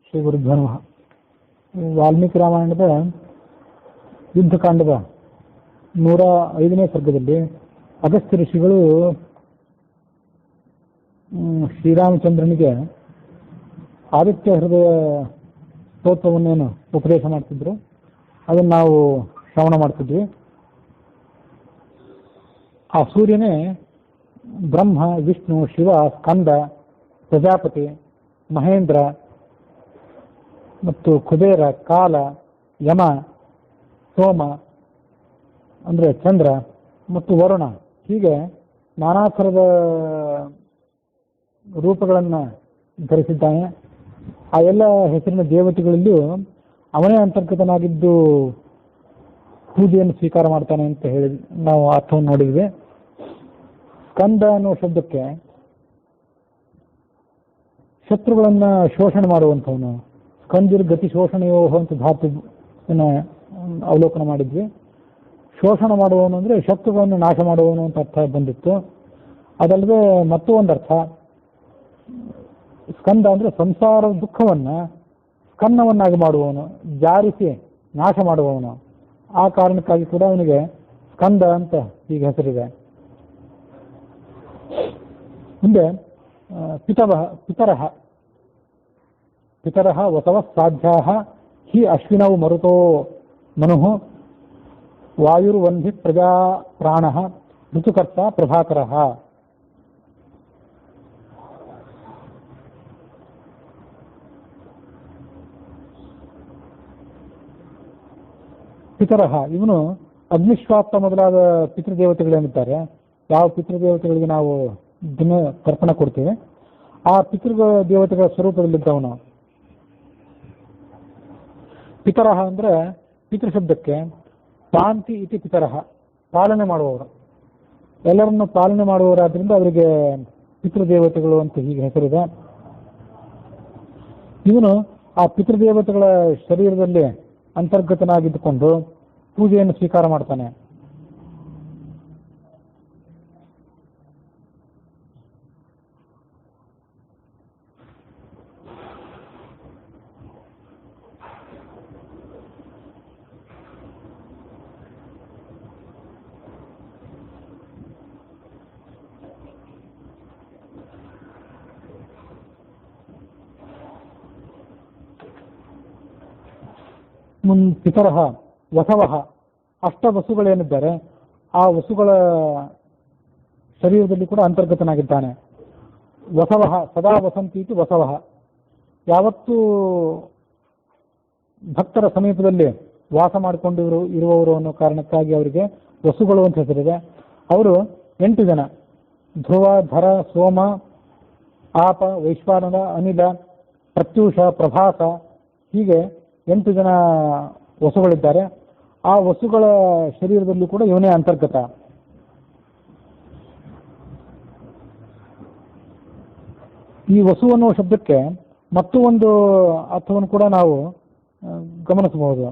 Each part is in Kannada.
ಶ್ರೀ ಗುರುಭ್ಯೋ ನಮಃ. ವಾಲ್ಮೀಕಿ ರಾಮಾಯಣದ ಯುದ್ಧಕಾಂಡದ 105ನೇ ಸರ್ಗದಲ್ಲಿ ಅಗಸ್ತ್ಯ ಋಷಿಗಳು ಶ್ರೀರಾಮಚಂದ್ರನಿಗೆ ಆದಿತ್ಯ ಹೃದಯ ಸ್ತೋತ್ರವನ್ನೇನು ಉಪದೇಶ ಮಾಡ್ತಿದ್ರು, ಅದನ್ನು ನಾವು ಶ್ರವಣ ಮಾಡ್ತಿದ್ವಿ. ಆ ಸೂರ್ಯನೇ ಬ್ರಹ್ಮ, ವಿಷ್ಣು, ಶಿವ, ಸ್ಕಂದ, ಪ್ರಜಾಪತಿ, ಮಹೇಂದ್ರ ಮತ್ತು ಕುಬೇರ, ಕಾಲ, ಯಮ, ಸೋಮ ಅಂದರೆ ಚಂದ್ರ ಮತ್ತು ವರುಣ, ಹೀಗೆ ನಾನಾ ಥರದ ರೂಪಗಳನ್ನು ಧರಿಸಿದ್ದಾನೆ. ಆ ಎಲ್ಲ ಹೆಸರಿನ ದೇವತೆಗಳಲ್ಲಿಯೂ ಅವನೇ ಅಂತರ್ಗತನಾಗಿದ್ದು ಪೂಜೆಯನ್ನು ಸ್ವೀಕಾರ ಮಾಡ್ತಾನೆ ಅಂತ ಹೇಳಿ ನಾವು ಅರ್ಥವನ್ನು ನೋಡಿದ್ವಿ. ಸ್ಕಂದ ಅನ್ನೋ ಶಬ್ದಕ್ಕೆ ಶತ್ರುಗಳನ್ನು ಶೋಷಣೆ ಮಾಡುವಂಥವನು, ಸ್ಕಂದಿರ್ ಗತಿ ಶೋಷಣೆಯೋ ಅಂತ ಧಾತುವನ್ನು ಅವಲೋಕನ ಮಾಡಿದ್ವಿ. ಶೋಷಣೆ ಮಾಡುವವನು ಅಂದರೆ ಶತ್ರುಗಳನ್ನು ನಾಶ ಮಾಡುವವನು ಅಂತ ಅರ್ಥ ಬಂದಿತ್ತು. ಅದಲ್ಲದೆ ಮತ್ತೂ ಒಂದು ಅರ್ಥ, ಸ್ಕಂದ ಅಂದರೆ ಸಂಸಾರದ ದುಃಖವನ್ನು ಸ್ಕನ್ನವನ್ನಾಗಿ ಮಾಡುವವನು, ಜಾರಿಸಿ ನಾಶ ಮಾಡುವವನು. ಆ ಕಾರಣಕ್ಕಾಗಿ ಕೂಡ ಅವನಿಗೆ ಸ್ಕಂದ ಅಂತ ಈಗ ಹೆಸರಿದೆ. ಮುಂದೆ ಪಿತರಃ ವಸವಃ ಸಾಧ್ಯಾಃ ಹಿ ಅಶ್ವಿನೌ ಮರುತೋ ಮನುಃ ವಾಯುರ್ವಂಧಿ ಪ್ರಜಾ ಪ್ರಾಣಃ ಋತುಕರ್ತ ಪ್ರಭಾಕರಃ. ಪಿತರಃ ಇವನು ಅಗ್ನಿಶ್ವಾತ್ತ ಮೊದಲಾದ ಪಿತೃದೇವತೆಗಳೇನಿದ್ದಾರೆ, ಯಾವ ಪಿತೃದೇವತೆಗಳಿಗೆ ನಾವು ದಿನ ತರ್ಪಣ ಕೊಡ್ತೇವೆ, ಆ ಪಿತೃದೇವತೆಗಳ ಸ್ವರೂಪದಲ್ಲಿದ್ದವನು. ಪಿತರಃ ಅಂದರೆ ಪಿತೃಶಬ್ದಕ್ಕೆ ಪಾಂತಿ ಇತಿ ಪಿತರಃ, ಪಾಲನೆ ಮಾಡುವವರು, ಎಲ್ಲರನ್ನು ಪಾಲನೆ ಮಾಡುವವರಾದ್ರಿಂದ ಅವರಿಗೆ ಪಿತೃದೇವತೆಗಳು ಅಂತ ಹೀಗೆ ಹೆಸರಿದೆ. ಇವನು ಆ ಪಿತೃದೇವತೆಗಳ ಶರೀರದಲ್ಲಿ ಅಂತರ್ಗತನಾಗಿದ್ದುಕೊಂಡು ಪೂಜೆಯನ್ನು ಸ್ವೀಕಾರ ಮಾಡ್ತಾನೆ. ಪಿತರಃ ವಸವಃ, ಅಷ್ಟ ವಸುಗಳೇನಿದ್ದಾರೆ ಆ ವಸುಗಳ ಶರೀರದಲ್ಲಿ ಕೂಡ ಅಂತರ್ಗತನಾಗಿದ್ದಾನೆ. ವಸವಃ ಸದಾ ವಸಂತೀತಿ ವಸವಃ, ಯಾವತ್ತೂ ಭಕ್ತರ ಸಮೀಪದಲ್ಲಿ ವಾಸ ಮಾಡಿಕೊಂಡು ಇರುವವರು ಅನ್ನೋ ಕಾರಣಕ್ಕಾಗಿ ಅವರಿಗೆ ವಸುಗಳು ಅಂತ ಹೆಸರಿದೆ. ಅವರು 8 ಜನ: ಧ್ರುವ, ಧರ, ಸೋಮ, ಆಪ, ವೈಶ್ವಾನರ, ಅನಿಲ, ಪ್ರತ್ಯೂಷ, ಪ್ರಭಾಸ, ಹೀಗೆ 8 ಜನ ವಸುಗಳಿದ್ದಾರೆ. ಆ ವಸುಗಳ ಶರೀರದಲ್ಲಿ ಕೂಡ ಇವನೇ ಅಂತರ್ಗತ. ಈ ವಸು ಅನ್ನುವ ಶಬ್ದಕ್ಕೆ ಮತ್ತೂ ಒಂದು ಅರ್ಥವನ್ನು ಕೂಡ ನಾವು ಗಮನಿಸಬಹುದು.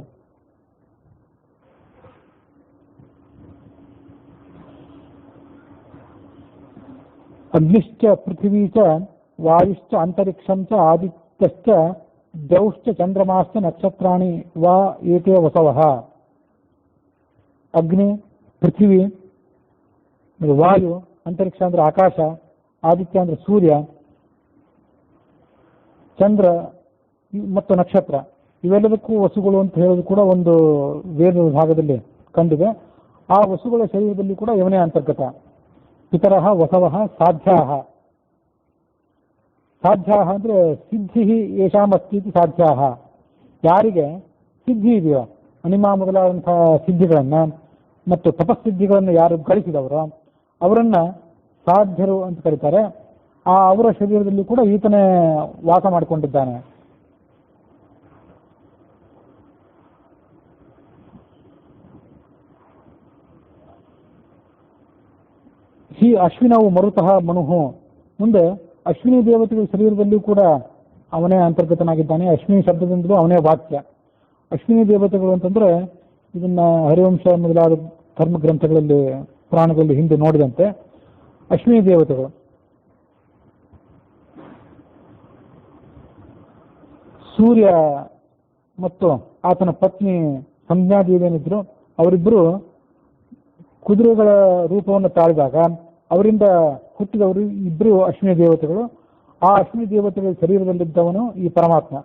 ಅಗ್ನಿಶ್ಚ ಪೃಥಿವೀ ಚ ವಾಯುಶ್ಚ ಅಂತರಿಕ್ಷಂ ಚ ಆದಿತ್ಯಶ್ಚ ದ್ಯೌಶ್ಚ ಚಂದ್ರಮಾಶ್ಚ ನಕ್ಷತ್ರಾಣಿ ವಾ ಏತೇ ವಸವಃ. ಅಗ್ನಿ, ಪೃಥ್ವಿ, ವಾಯು, ಅಂತರಿಕ್ಷ ಅಂದರೆ ಆಕಾಶ, ಆದಿತ್ಯ ಅಂದರೆ ಸೂರ್ಯ, ಚಂದ್ರ ಮತ್ತು ನಕ್ಷತ್ರ, ಇವೆಲ್ಲದಕ್ಕೂ ವಸುಗಳು ಅಂತ ಹೇಳೋದು ಕೂಡ ಒಂದು ವೇದದ ಭಾಗದಲ್ಲಿ ಕಂಡಿದೆ. ಆ ವಸುಗಳ ಶರೀರದಲ್ಲಿ ಕೂಡ ಇವನೇ ಅಂತರ್ಗತ. ಪಿತರಃ ವಸವಃ ಸಾಧ್ಯಾಃ. ಸಾಧ್ಯಾಃ ಅಂದರೆ ಸಿದ್ಧಿ ಯೇಷಾಂ ಅಸ್ತಿ ಸಾಧ್ಯಾಃ, ಯಾರಿಗೆ ಸಿದ್ಧಿ ಇದೆಯೋ, ಅನಿಮ ಮೊದಲಾದಂತಹ ಸಿದ್ಧಿಗಳನ್ನು ಮತ್ತು ತಪಸ್ಸಿದ್ಧಿಗಳನ್ನು ಯಾರು ಗಳಿಸಿದವರೋ ಅವರನ್ನ ಸಾಧ್ಯರು ಅಂತ ಕರೀತಾರೆ. ಅವರ ಶರೀರದಲ್ಲಿ ಕೂಡ ಈತನೇ ವಾಸ ಮಾಡಿಕೊಂಡಿದ್ದಾನೆ. ಹಿ ಅಶ್ವಿನವು ಮರುತಃ ಮನುಹು, ಮುಂದೆ ಅಶ್ವಿನಿ ದೇವತೆಗಳ ಶರೀರದಲ್ಲಿಯೂ ಕೂಡ ಅವನೇ ಅಂತರ್ಗತನಾಗಿದ್ದಾನೆ. ಅಶ್ವಿನಿ ಶಬ್ದದಿಂದಲೂ ಅವನೇ ವಾಕ್ಯ. ಅಶ್ವಿನಿ ದೇವತೆಗಳು ಅಂತಂದ್ರೆ ಇದನ್ನ ಹರಿವಂಶ ಮೊದಲಾದ ಧರ್ಮ ಗ್ರಂಥಗಳಲ್ಲಿ, ಪುರಾಣಗಳಲ್ಲಿ ಹಿಂದೆ ನೋಡಿದಂತೆ ಅಶ್ವಿನಿ ದೇವತೆಗಳು ಸೂರ್ಯ ಮತ್ತು ಆತನ ಪತ್ನಿ ಸಂಜ್ಞಾದೇವೇನಿದ್ರು ಅವರಿಬ್ಬರು ಕುದುರೆಗಳ ರೂಪವನ್ನು ತಾಳಿದಾಗ ಅವರಿಂದ ಹುಟ್ಟಿದವರು ಇಬ್ಬರು ಅಶ್ವಿನಿ ದೇವತೆಗಳು. ಆ ಅಶ್ವಿನಿ ದೇವತೆಗಳ ಶರೀರದಲ್ಲಿದ್ದವನು ಈ ಪರಮಾತ್ಮ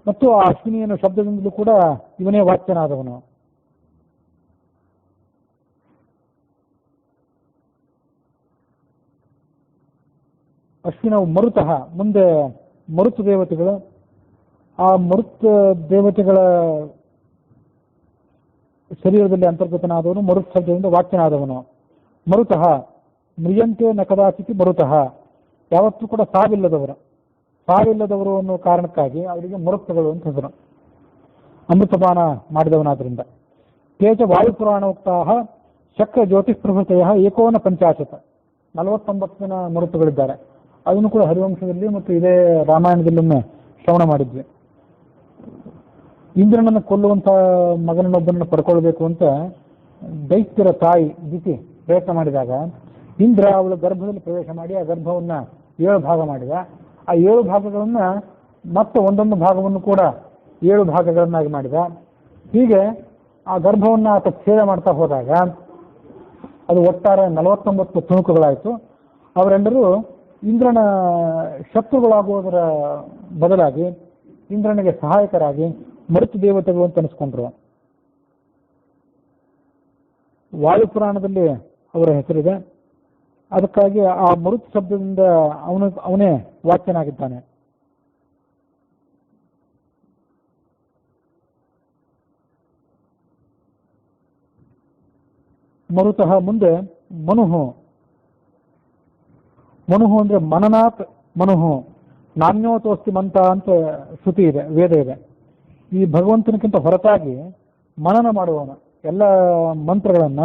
ಮತ್ತು ಆ ಅಶ್ವಿನಿ ಅನ್ನೋ ಶಬ್ದದಿಂದಲೂ ಕೂಡ ಇವನೇ ವಾಚ್ಯನಾದವನು. ಅಶ್ವಿನವು ಮರುತಃ, ಮುಂದೆ ಮರುತು ದೇವತೆಗಳು. ಆ ಮರುತ್ ದೇವತೆಗಳ ಶರೀರದಲ್ಲಿ ಅಂತರ್ಗತನಾದವನು ಮರುತ್ ಶಬ್ದದಿಂದ ವಾಚ್ಯನಾದವನು. ಮರುತಃ ಮ್ರಿಯಂತೆ ನ ಕದಾಚಿತಿ ಮರುತಃ, ಯಾವತ್ತೂ ಕೂಡ ಸಾವಿಲ್ಲದವರು ಅನ್ನೋ ಕಾರಣಕ್ಕಾಗಿ ಅವರಿಗೆ ಮರುತ್ತಗಳು ಅಂತ ಹೆಸರು. ಅಮೃತಪಾನ ಮಾಡಿದವನಾದ್ರಿಂದ. ತೇಜ ವಾಯುಪುರಾಣೋಕ್ತಾಹ ಶಕ್ರ ಜ್ಯೋತಿಷ್ ಪ್ರಭೃತಯ ಏಕೋನ ಪಂಚಾಶತ, 49 ಜನ ಮರುತ್ತುಗಳಿದ್ದಾರೆ. ಅದನ್ನು ಕೂಡ ಹರಿವಂಶದಲ್ಲಿ ಮತ್ತು ಇದೇ ರಾಮಾಯಣದಲ್ಲೊಮ್ಮೆ ಶ್ರವಣ ಮಾಡಿದ್ವಿ. ಇಂದ್ರನನ್ನು ಕೊಲ್ಲುವಂತ ಮಗನನ್ನೊಬ್ಬನನ್ನು ಪಡ್ಕೊಳ್ಬೇಕು ಅಂತ ದೈತ್ಯರ ತಾಯಿ ದಿತಿ ಪ್ರಯತ್ನ ಮಾಡಿದಾಗ ಇಂದ್ರ ಅವಳ ಗರ್ಭದಲ್ಲಿ ಪ್ರವೇಶ ಮಾಡಿ ಆ ಗರ್ಭವನ್ನ 7 ಭಾಗ ಮಾಡಿದ. ಆ 7 ಭಾಗಗಳನ್ನ ಮತ್ತೆ ಒಂದೊಂದು ಭಾಗವನ್ನು ಕೂಡ 7 ಭಾಗಗಳನ್ನಾಗಿ ಮಾಡಿದ. ಹೀಗೆ ಆ ಗರ್ಭವನ್ನ ಆತ ಛೇದ ಮಾಡ್ತಾ ಹೋದಾಗ ಅದು ಒಟ್ಟಾರೆ 49 ತುಣುಕುಗಳಾಯಿತು. ಅವರೆಲ್ಲರೂ ಇಂದ್ರನ ಶತ್ರುಗಳಾಗುವುದರ ಬದಲಾಗಿ ಇಂದ್ರನಿಗೆ ಸಹಾಯಕರಾಗಿ ಮರುತು ದೇವತೆಗಳು ಅಂತ ಅನಿಸ್ಕೊಂಡ್ರು. ವಾಯುಪುರಾಣದಲ್ಲಿ ಅವರ ಹೆಸರಿದೆ. ಅದಕ್ಕಾಗಿ ಆ ಮರುತ್ ಶಬ್ದದಿಂದ ಅವನೇ ವಾಚ್ಯನಾಗಿದ್ದಾನೆ. ಮರುತಃ ಮುಂದೆ ಮನುಹು ಅಂದ್ರೆ ಮನನಾಥ್ ಮನುಹು, ನಾಣ್ಯೋತೋಸ್ತಿ ಮಂತ ಅಂತ ಶ್ರುತಿ ಇದೆ, ವೇದ ಇದೆ. ಈ ಭಗವಂತನಕ್ಕಿಂತ ಹೊರತಾಗಿ ಮನನ ಮಾಡುವವನು ಎಲ್ಲ ಮಂತ್ರಗಳನ್ನ,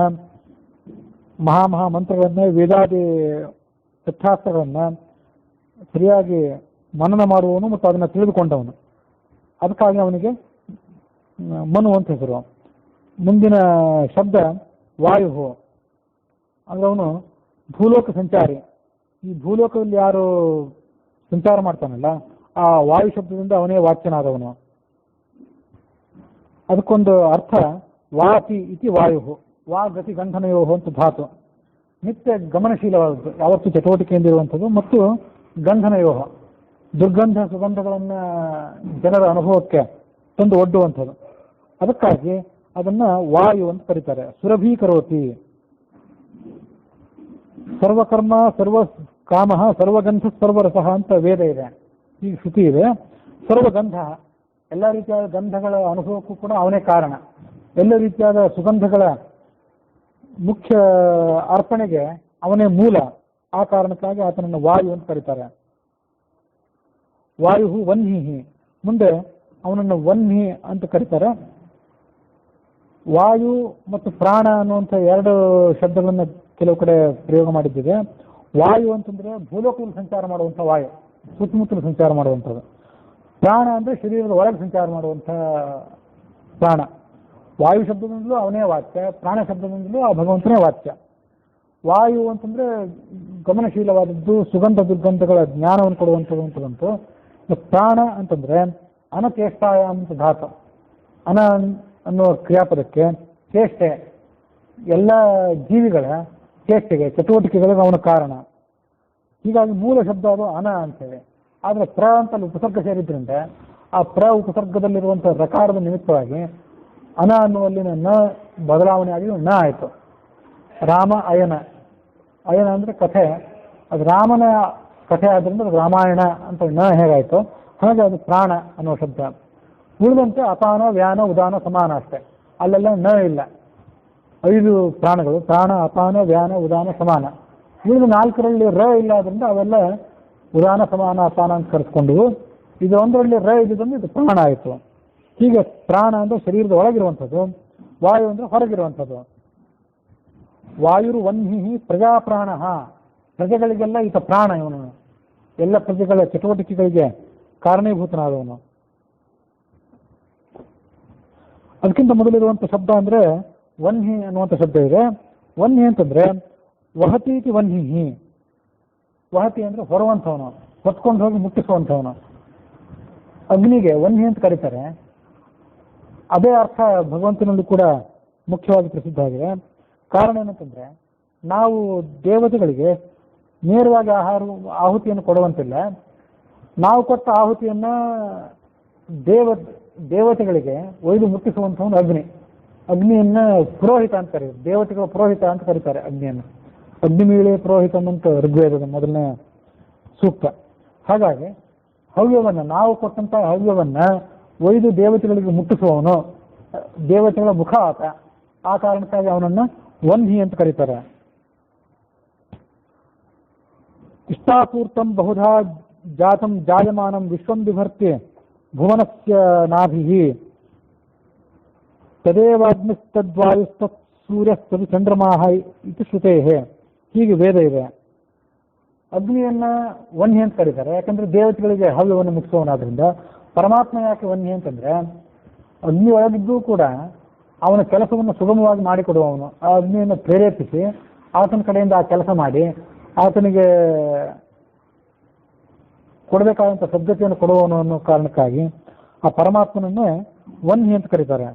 ಮಹಾ ಮಂತ್ರಗಳನ್ನ, ವೇದಾದಿ ತತ್ಶಾಸ್ತ್ರಗಳನ್ನ ಸರಿಯಾಗಿ ಮನನ ಮಾಡುವವನು ಮತ್ತು ಅದನ್ನು ತಿಳಿದುಕೊಂಡವನು. ಅದಕ್ಕಾಗಿ ಅವನಿಗೆ ಮನು ಅಂತ ಹೆಸರು. ಮುಂದಿನ ಶಬ್ದ ವಾಯು ಅಂದ್ರೆ ಅವನು ಭೂಲೋಕ ಸಂಚಾರಿ. ಈ ಭೂಲೋಕದಲ್ಲಿ ಯಾರು ಸಂಚಾರ ಮಾಡ್ತಾನಲ್ಲ ಆ ವಾಯು ಶಬ್ದದಿಂದ ಅವನೇ ವಾಚ್ಯನಾದವನು. ಅದಕ್ಕೊಂದು ಅರ್ಥ ವಾತಿ ಇತಿ ವಾಯು, ವಾ ಗತಿ ಗಂಧನಯೋ ಅಂತ ಧಾತು. ನಿತ್ಯ ಗಮನಶೀಲವಾದದ್ದು, ಯಾವತ್ತೂ ಚಟುವಟಿಕೆಯಿಂದ ಇರುವಂಥದ್ದು, ಮತ್ತು ಗಂಧನಯೋ ದುರ್ಗಂಧ ಸುಗಂಧಗಳನ್ನ ಜನರ ಅನುಭವಕ್ಕೆ ತಂದು ಒಡ್ಡುವಂಥದ್ದು. ಅದಕ್ಕಾಗಿ ಅದನ್ನ ವಾಯು ಅಂತ ಕರೀತಾರೆ. ಸುರಭೀಕರೋತಿ, ಸರ್ವಕರ್ಮ ಸರ್ವ ಕಾಮ ಸರ್ವಗಂಧ ಸರ್ವರಸ ಅಂತ ವೇದ ಇದೆ, ಈ ಶ್ರುತಿ ಇದೆ. ಸರ್ವಗಂಧ, ಎಲ್ಲ ರೀತಿಯಾದ ಗಂಧಗಳ ಅನುಭವಕ್ಕೂ ಕೂಡ ಅವನೇ ಕಾರಣ. ಎಲ್ಲ ರೀತಿಯಾದ ಸುಗಂಧಗಳ ಮುಖ್ಯ ಅರ್ಪಣೆಗೆ ಅವನೇ ಮೂಲ. ಆ ಕಾರಣಕ್ಕಾಗಿ ಆತನನ್ನು ವಾಯು ಅಂತ ಕರೀತಾರೆ. ವಾಯು ವನ್ಹಿ, ಮುಂದೆ ಅವನನ್ನು ವನ್ಹಿ ಅಂತ ಕರೀತಾರೆ. ವಾಯು ಮತ್ತು ಪ್ರಾಣ ಅನ್ನುವಂಥ 2 ಶಬ್ದಗಳನ್ನು ಕೆಲವು ಕಡೆ ಪ್ರಯೋಗ ಮಾಡಿದ್ದಿದೆ. ವಾಯು ಅಂತಂದ್ರೆ ಭೂಲೋಕದಲ್ಲಿ ಸಂಚಾರ ಮಾಡುವಂಥ ವಾಯು, ಸುತ್ತಮುತ್ತಲು ಸಂಚಾರ ಮಾಡುವಂಥದ್ದು. ಪ್ರಾಣ ಅಂದ್ರೆ ಶರೀರದ ಒಳಗೆ ಸಂಚಾರ ಮಾಡುವಂಥ ಪ್ರಾಣ. ವಾಯು ಶಬ್ದದಿಂದಲೂ ಅವನೇ ವಾಚ್ಯ, ಪ್ರಾಣ ಶಬ್ದದಿಂದಲೂ ಆ ಭಗವಂತನೇ ವಾಚ್ಯ. ವಾಯು ಅಂತಂದ್ರೆ ಗಮನಶೀಲವಾದದ್ದು, ಸುಗಂಧ ದುರ್ಗಂಧಗಳ ಜ್ಞಾನವನ್ನು ಕೊಡುವಂಥದ್ದು ಅಂತ ಬಂತು. ಪ್ರಾಣ ಅಂತಂದ್ರೆ ಅನಚೇಷ್ಟಾಯ ಅಂತ ಧಾತು. ಅನ ಅನ್ನುವ ಕ್ರಿಯಾಪದಕ್ಕೆ ಚೇಷ್ಟೆ, ಎಲ್ಲ ಜೀವಿಗಳ ಚೇಷ್ಟೆಗೆ ಚಟುವಟಿಕೆಗಳಿಗೆ ಅವನ ಕಾರಣ. ಹೀಗಾಗಿ ಮೂಲ ಶಬ್ದ ಅದು ಅನ ಅಂತೇಳಿ. ಆದ್ರೆ ಪ್ರ ಅಂತ ಉಪಸರ್ಗ ಸೇರಿದ್ರಿಂದ ಆ ಪ್ರ ಉಪಸರ್ಗದಲ್ಲಿರುವಂತಹ ರಕಾರದ ನಿಮಿತ್ತವಾಗಿ ಅನ ಅನ್ನುವಲ್ಲಿನ ನ ಬದಲಾವಣೆ ಆಗಿ ನ ಆಯಿತು. ರಾಮ ಅಯನ, ಅಯನ ಅಂದ್ರೆ ಕಥೆ, ಅದು ರಾಮನ ಕಥೆ ಆದ್ರಿಂದ ಅದು ರಾಮಾಯಣ ಅಂತ ನ ಹೇಗಾಯ್ತು, ಹಾಗೆ ಅದು ಪ್ರಾಣ ಅನ್ನುವ ಶಬ್ದ. ಉಳಿದಂತೆ ಅಪಾನ ವ್ಯಾನ ಉದಾನ ಸಮಾನ ಅಷ್ಟೇ, ಅಲ್ಲೆಲ್ಲ ನ ಇಲ್ಲ. 5 ಪ್ರಾಣಗಳು, ಪ್ರಾಣ ಅಪಾನ ವ್ಯಾನ ಉದಾನ ಸಮಾನ. ಉಳಿದ 4ರಲ್ಲಿ ರ ಇಲ್ಲ ಆದ್ರಿಂದ ಅವೆಲ್ಲ ಉದಾನ ಸಮಾನ ಅಪಾನ ಅಂತ ಕರೆಸ್ಕೊಂಡ್ವು. ಇದು ಒಂದರಲ್ಲಿ ರ ಇದ್ದಂದ್ರೆ ಇದು ಪ್ರಾಣ ಆಯಿತು. ಹೀಗೆ ಪ್ರಾಣ ಅಂದ್ರೆ ಶರೀರದ ಒಳಗಿರುವಂಥದ್ದು, ವಾಯು ಅಂದ್ರೆ ಹೊರಗಿರುವಂಥದ್ದು. ವಾಯುರು ವನ್ಹಿ ಪ್ರಜಾಪ್ರಾಣ, ಪ್ರಜೆಗಳಿಗೆಲ್ಲ ಈತ ಪ್ರಾಣ. ಇವನು ಎಲ್ಲ ಪ್ರಜೆಗಳ ಚಟುವಟಿಕೆಗಳಿಗೆ ಕಾರಣೀಭೂತನಾದವನು. ಅದಕ್ಕಿಂತ ಮೊದಲಿರುವಂಥ ಶಬ್ದ ಅಂದ್ರೆ ವನ್ಹಿ ಅನ್ನುವಂಥ ಶಬ್ದ ಇದೆ. ವನ್ಹಿ ಅಂತಂದ್ರೆ ವಹತೀತಿ ವನ್ಹಿ. ವಹತಿ ಅಂದ್ರೆ ಹೊರುವಂಥವನು, ಹೊತ್ಕೊಂಡು ಹೋಗಿ ಮುಟ್ಟಿಸುವಂಥವನು. ಅಗ್ನಿಗೆ ವನ್ಹಿ ಅಂತ ಕರೀತಾರೆ. ಅದೇ ಅರ್ಥ ಭಗವಂತನಲ್ಲಿ ಕೂಡ ಮುಖ್ಯವಾಗಿ ಪ್ರಸಿದ್ಧ ಆಗಿದೆ. ಕಾರಣ ಏನಂತಂದ್ರೆ, ನಾವು ದೇವತೆಗಳಿಗೆ ನೇರವಾಗಿ ಆಹುತಿಯನ್ನು ಕೊಡುವಂತಿಲ್ಲ. ನಾವು ಕೊಟ್ಟ ಆಹುತಿಯನ್ನ ದೇವತೆಗಳಿಗೆ ಒಯ್ದು ಮುಟ್ಟಿಸುವಂತಹ ಅಗ್ನಿ. ಅಗ್ನಿಯನ್ನ ಪುರೋಹಿತ ಅಂತ ಕರೀತಾರೆ, ದೇವತೆಗಳ ಪುರೋಹಿತ ಅಂತ ಕರೀತಾರೆ ಅಗ್ನಿಯನ್ನು. ಅಗ್ನಿಮೀಳೆ ಪುರೋಹಿತಂ ಅಂತ ಋಗ್ವೇದದ ಮೊದಲನೇ ಸೂಕ್ತ. ಹಾಗಾಗಿ ಹವ್ಯವನ್ನ, ನಾವು ಕೊಟ್ಟಂತಹ ಹವ್ಯವನ್ನ ಒಯ್ದು ದೇವತೆಗಳಿಗೆ ಮುಟ್ಟಿಸುವವನು, ದೇವತೆಗಳ ಮುಖ ಆತ. ಆ ಕಾರಣಕ್ಕಾಗಿ ಅವನನ್ನ ವನ್ಹಿ ಅಂತ ಕರೀತಾರೆ. ಇಷ್ಟಾಪೂರ್ತಂ ಬಹುಧಾ ಜಾತಂ ಜಾಯಮಾನಂ ವಿಶ್ವಂ ಬಿಭರ್ತಿ ಭುವನಸ್ಯ ನಾಭಿಹಿ ತದೇವಾಗ್ನಿಸ್ತದ್ವಾಯುಸ್ತತ್ ಸೂರ್ಯಸ್ತದ್ ಚಂದ್ರಮಾಹ ಇತಿ ಶ್ರುತೇಹೇ. ಹೀಗೆ ವೇದ ಇದೆ. ಅಗ್ನಿಯನ್ನ ವನ್ಹಿ ಅಂತ ಕರೀತಾರೆ, ಯಾಕಂದ್ರೆ ದೇವತೆಗಳಿಗೆ ಹವ್ಯವನ್ನು ಮುಗಿಸುವವನಾದ್ರಿಂದ. ಪರಮಾತ್ಮ ಯಾಕೆ ವನ್ಹಿ ಅಂತಂದ್ರೆ, ಅಗ್ನಿ ಒಳಗಿದ್ದೂ ಕೂಡ ಅವನ ಕೆಲಸವನ್ನು ಸುಗಮವಾಗಿ ಮಾಡಿಕೊಡುವವನು. ಆ ಅಗ್ನಿಯನ್ನು ಪ್ರೇರೇಪಿಸಿ ಆತನ ಕಡೆಯಿಂದ ಆ ಕೆಲಸ ಮಾಡಿ ಆತನಿಗೆ ಕೊಡಬೇಕಾದಂಥ ಸದ್ಗತಿಯನ್ನು ಕೊಡುವವನು ಅನ್ನೋ ಕಾರಣಕ್ಕಾಗಿ ಆ ಪರಮಾತ್ಮನನ್ನೇ ವನ್ಹಿ ಅಂತ ಕರೀತಾರೆ.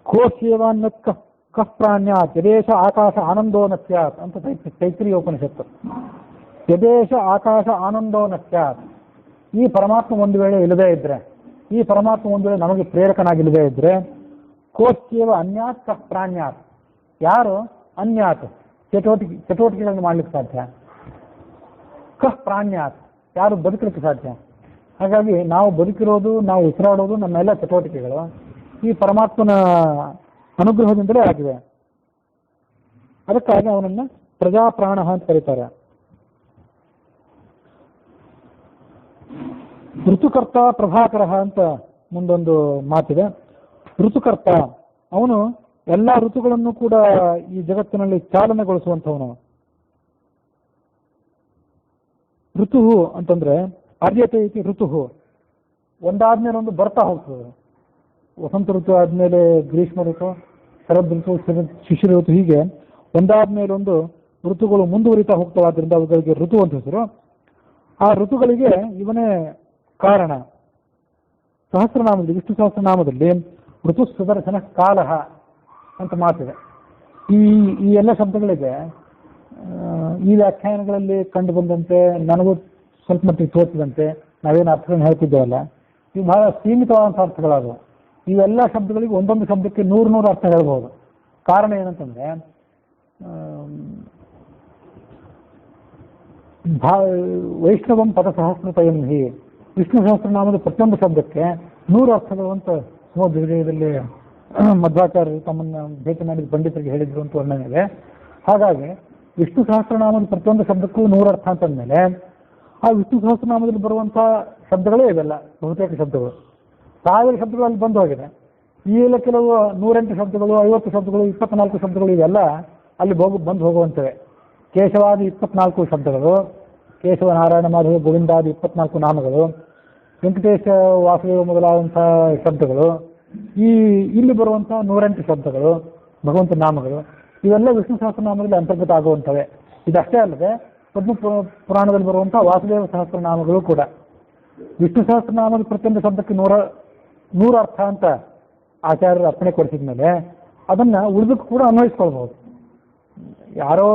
ಕೋಸ್ಯೇವಾನ್ನ ಕಃ ಪ್ರಾಣ್ಯಾತ್ ಯದೇಶ ಆಕಾಶ ಆನಂದೋ ನ ಸ್ಯಾತ್ ಅಂತ ತೈತ್ರಿಯ ಉಪನಿಷತ್ತು. ಯದೇಶ ಆಕಾಶ ಆನಂದೋ ನ ಸ್ಯಾತ್. ಈ ಪರಮಾತ್ಮ ಒಂದು ವೇಳೆ ಇಲ್ಲದೇ ಇದ್ರೆ, ಈ ಪರಮಾತ್ಮ ಒಂದು ವೇಳೆ ನಮಗೆ ಪ್ರೇರಕನಾಗಿಲ್ಲದೇ ಇದ್ರೆ, ಕೋಸ್ಯೇವ ಅನ್ಯಾತ್ ಕಃ ಪ್ರಾಣ್ಯಾತ್. ಯಾರು ಅನ್ಯಾತ್ ಚಟುವಟಿಕೆಗಳನ್ನು ಮಾಡ್ಲಿಕ್ಕೆ ಸಾಧ್ಯ, ಕಃ ಪ್ರಾಣ್ಯಾತ್ ಯಾರು ಬದುಕಲಿಕ್ಕೆ ಸಾಧ್ಯ. ಹಾಗಾಗಿ ನಾವು ಬದುಕಿರೋದು, ನಾವು ಉಸಿರಾಡೋದು ನಮ್ಮೆಲ್ಲ ಚಟುವಟಿಕೆಗಳು ಈ ಪರಮಾತ್ಮನ ಅನುಗ್ರಹದಿಂದಲೇ ಆಗಿವೆ. ಅದಕ್ಕಾಗಿ ಅವನನ್ನ ಪ್ರಜಾಪ್ರಾಣ ಅಂತ ಕರೀತಾರೆ. ಋತುಕರ್ತ ಪ್ರಭಾಕರ ಅಂತ ಮುಂದೊಂದು ಮಾತಿದೆ. ಋತುಕರ್ತ ಅವನು ಎಲ್ಲ ಋತುಗಳನ್ನು ಕೂಡ ಈ ಜಗತ್ತಿನಲ್ಲಿ ಚಾಲನೆಗೊಳಿಸುವಂಥವನು. ಋತು ಅಂತಂದ್ರೆ ಆದ್ಯತೆ ಐತಿ. ಋತು ಒಂದಾದ್ಮೇಲೆ ಒಂದು ಬರ್ತಾ ಹೋಗ್ತದೆ. ವಸಂತ ಋತು ಆದ್ಮೇಲೆ ಗ್ರೀಷ್ಮ ಋತು, ಶರದ್ ಋತು, ಶಿಶಿರ ಋತು, ಹೀಗೆ ಒಂದಾದ್ಮೇಲೆ ಒಂದು ಋತುಗಳು ಮುಂದುವರಿತಾ ಹೋಗ್ತವಾದ್ರಿಂದ ಅವುಗಳಿಗೆ ಋತು ಅಂತ ಹೆಸರು. ಆ ಋತುಗಳಿಗೆ ಇವನೇ ಕಾರಣ. ಸಹಸ್ರನಾಮದಲ್ಲಿ, ವಿಷ್ಣು ಸಹಸ್ರನಾಮದಲ್ಲಿ ಋತು ಸುದರ್ಶನ ಕಾಲ ಅಂತ ಮಾತಿದೆ. ಈ ಎಲ್ಲ ಶಬ್ದಗಳಿಗೆ ಈ ವ್ಯಾಖ್ಯಾನಗಳಲ್ಲಿ ಕಂಡು ಬಂದಂತೆ, ನನಗೂ ಸ್ವಲ್ಪ ಮಟ್ಟಿಗೆ ತೋರಿಸಿದಂತೆ, ನಾವೇನು ಅರ್ಥಗಳನ್ನು ಹೇಳ್ತಿದ್ದೇವಲ್ಲ, ಇವು ಬಹಳ ಸೀಮಿತವಾದಂಥ ಅರ್ಥಗಳಾದವು. ಇವೆಲ್ಲ ಶಬ್ದಗಳಿಗೆ ಒಂದೊಂದು ಶಬ್ದಕ್ಕೆ 100 ಅರ್ಥ ಹೇಳ್ಬೋದು. ಕಾರಣ ಏನಂತಂದ್ರೆ, ವೈಷ್ಣವಂ ಪದ ಸಹಸ್ರತಯಂ ಹಿ, ವಿಷ್ಣು ಸಹಸ್ರನಾಮದ ಪ್ರತಿಯೊಂದು ಶಬ್ದಕ್ಕೆ 100 ಅರ್ಥಗಳು ಅಂತ ಸುಮಧ್ವಿಜಯದಲ್ಲಿ ಮಧ್ವಾಚಾರ್ಯರು ತಮ್ಮನ್ನ ಭೇಟಿ ಮಾಡಿದ ಪಂಡಿತರಿಗೆ ಹೇಳಿದ್ರು ಅಂತ ವರ್ಣನೆ ಇದೆ. ಹಾಗಾಗಿ ವಿಷ್ಣು ಸಹಸ್ರನಾಮದ ಪ್ರತಿಯೊಂದು ಶಬ್ದಕ್ಕೂ 100 ಅರ್ಥ ಅಂತಂದ್ಮೇಲೆ ಆ ವಿಷ್ಣು ಸಹಸ್ರನಾಮದಲ್ಲಿ ಬರುವಂತಹ ಶಬ್ದಗಳೇ ಇವೆಲ್ಲ, ಬಹುತೇಕ ಶಬ್ದಗಳು. 1000 ಶಬ್ದಗಳು ಅಲ್ಲಿ ಬಂದು ಹೋಗಿದೆ. ಈ ಎಲ್ಲ ಕೆಲವು 108 ಶಬ್ದಗಳು, 50 ಶಬ್ದಗಳು, 24 ಶಬ್ದಗಳು ಇವೆಲ್ಲ ಅಲ್ಲಿ ಬಂದು ಹೋಗುವಂತವೆ. ಕೇಶವಾದಿ 24 ಶಬ್ದಗಳು, ಕೇಶವ, ನಾರಾಯಣ, ಮಾಧವ, ಗೋವಿಂದಾದಿ 24 ನಾಮಗಳು, ವೆಂಕಟೇಶ, ವಾಸುದೇವ ಮೊದಲಾದಂತಹ ಶಬ್ದಗಳು, ಇಲ್ಲಿ ಬರುವಂತಹ 108 ಶಬ್ದಗಳು, ಭಗವಂತ ನಾಮಗಳು, ಇವೆಲ್ಲ ವಿಷ್ಣು ಸಹಸ್ರನಾಮದಲ್ಲಿ ಅಂತರ್ಗತ ಆಗುವಂತವೆ. ಇದಷ್ಟೇ ಅಲ್ಲದೆ ಪದ್ಮ ಪುರಾಣದಲ್ಲಿ ಬರುವಂತಹ ವಾಸುದೇವ ಸಹಸ್ರನಾಮಗಳು ಕೂಡ. ವಿಷ್ಣು ಸಹಸ್ರನಾಮದ ಪ್ರತಿಯೊಂದು ಶಬ್ದಕ್ಕೆ 100 ಅರ್ಥ ಅಂತ ಆಚಾರ್ಯರು ಅರ್ಪಣೆ ಕೊಡಿಸಿದ ಮೇಲೆ ಅದನ್ನ ಉಳಿದಕ್ಕೂ ಕೂಡ ಅನ್ವಯಿಸ್ಕೊಳ್ಬಹುದು. ಯಾರೋ